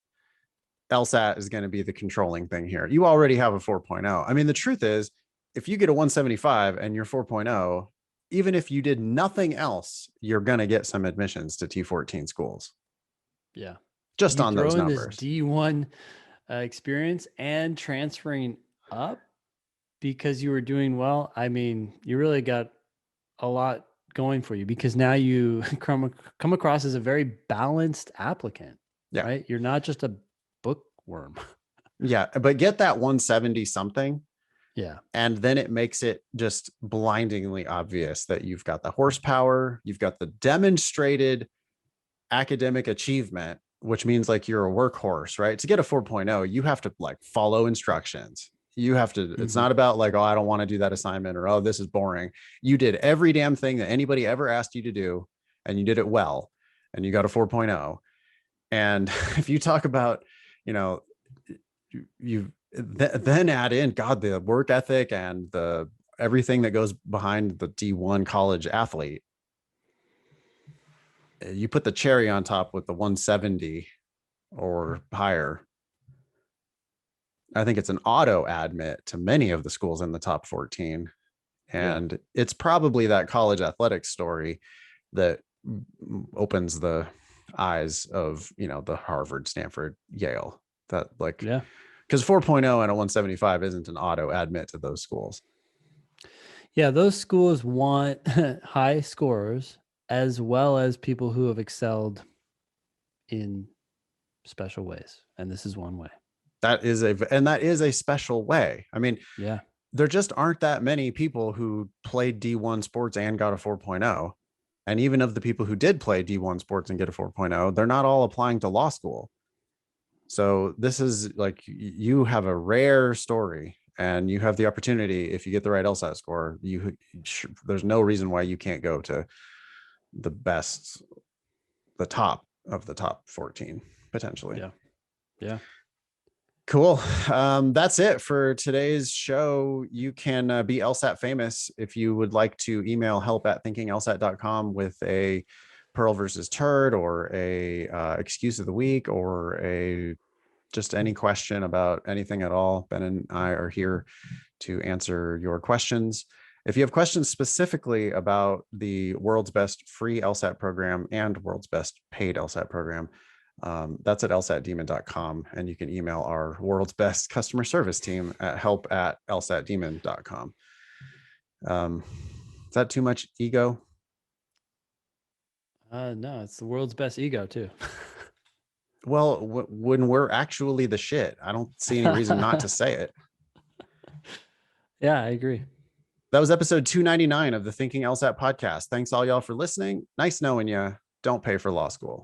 LSAT is going to be the controlling thing here. You already have a 4.0. I mean, the truth is, if you get a 175 and you're 4.0, even if you did nothing else, you're going to get some admissions to T14 schools. Yeah. Just you on throw those in numbers. this D1 experience and transferring up because you were doing well. I mean, you really got a lot going for you because now you come across as a very balanced applicant, Yeah. right? You're not just a bookworm. Yeah. But get that 170 something. Yeah. And then it makes it just blindingly obvious that you've got the horsepower, you've got the demonstrated academic achievement, which means like you're a workhorse, right? To get a 4.0, you have to like follow instructions. You have to, it's not about like, oh, I don't want to do that assignment or, oh, this is boring. You did every damn thing that anybody ever asked you to do, and you did it well, and you got a 4.0. And if you talk about, you know, you then add in, God, the work ethic and the everything that goes behind the D1 college athlete, you put the cherry on top with the 170 or higher. I think it's an auto admit to many of the schools in the top 14. And it's probably that college athletics story that opens the eyes of, the Harvard, Stanford, Yale, that like, because 4.0 and a 175 isn't an auto admit to those schools. Yeah, those schools want high scorers as well as people who have excelled in special ways. And this is one way. That is a special way. I mean, yeah, there just aren't that many people who played D1 sports and got a 4.0. And even of the people who did play D1 sports and get a 4.0, they're not all applying to law school. So this is like, you have a rare story and you have the opportunity. If you get the right LSAT score, there's no reason why you can't go to the top of the top 14 potentially. Yeah. Cool. That's it for today's show. You can be LSAT famous if you would like to email help@thinkinglsat.com with a Pearl versus Turd or a excuse of the week or a just any question about anything at all. Ben and I are here to answer your questions. If you have questions specifically about the world's best free LSAT program and world's best paid LSAT program, that's at lsatdemon.com. And you can email our world's best customer service team at help@lsatdemon.com. Is that too much ego? No, it's the world's best ego too. Well, when we're actually the shit, I don't see any reason not to say it. Yeah, I agree. That was episode 299 of the Thinking LSAT podcast. Thanks all y'all for listening. Nice knowing you. Don't pay for law school.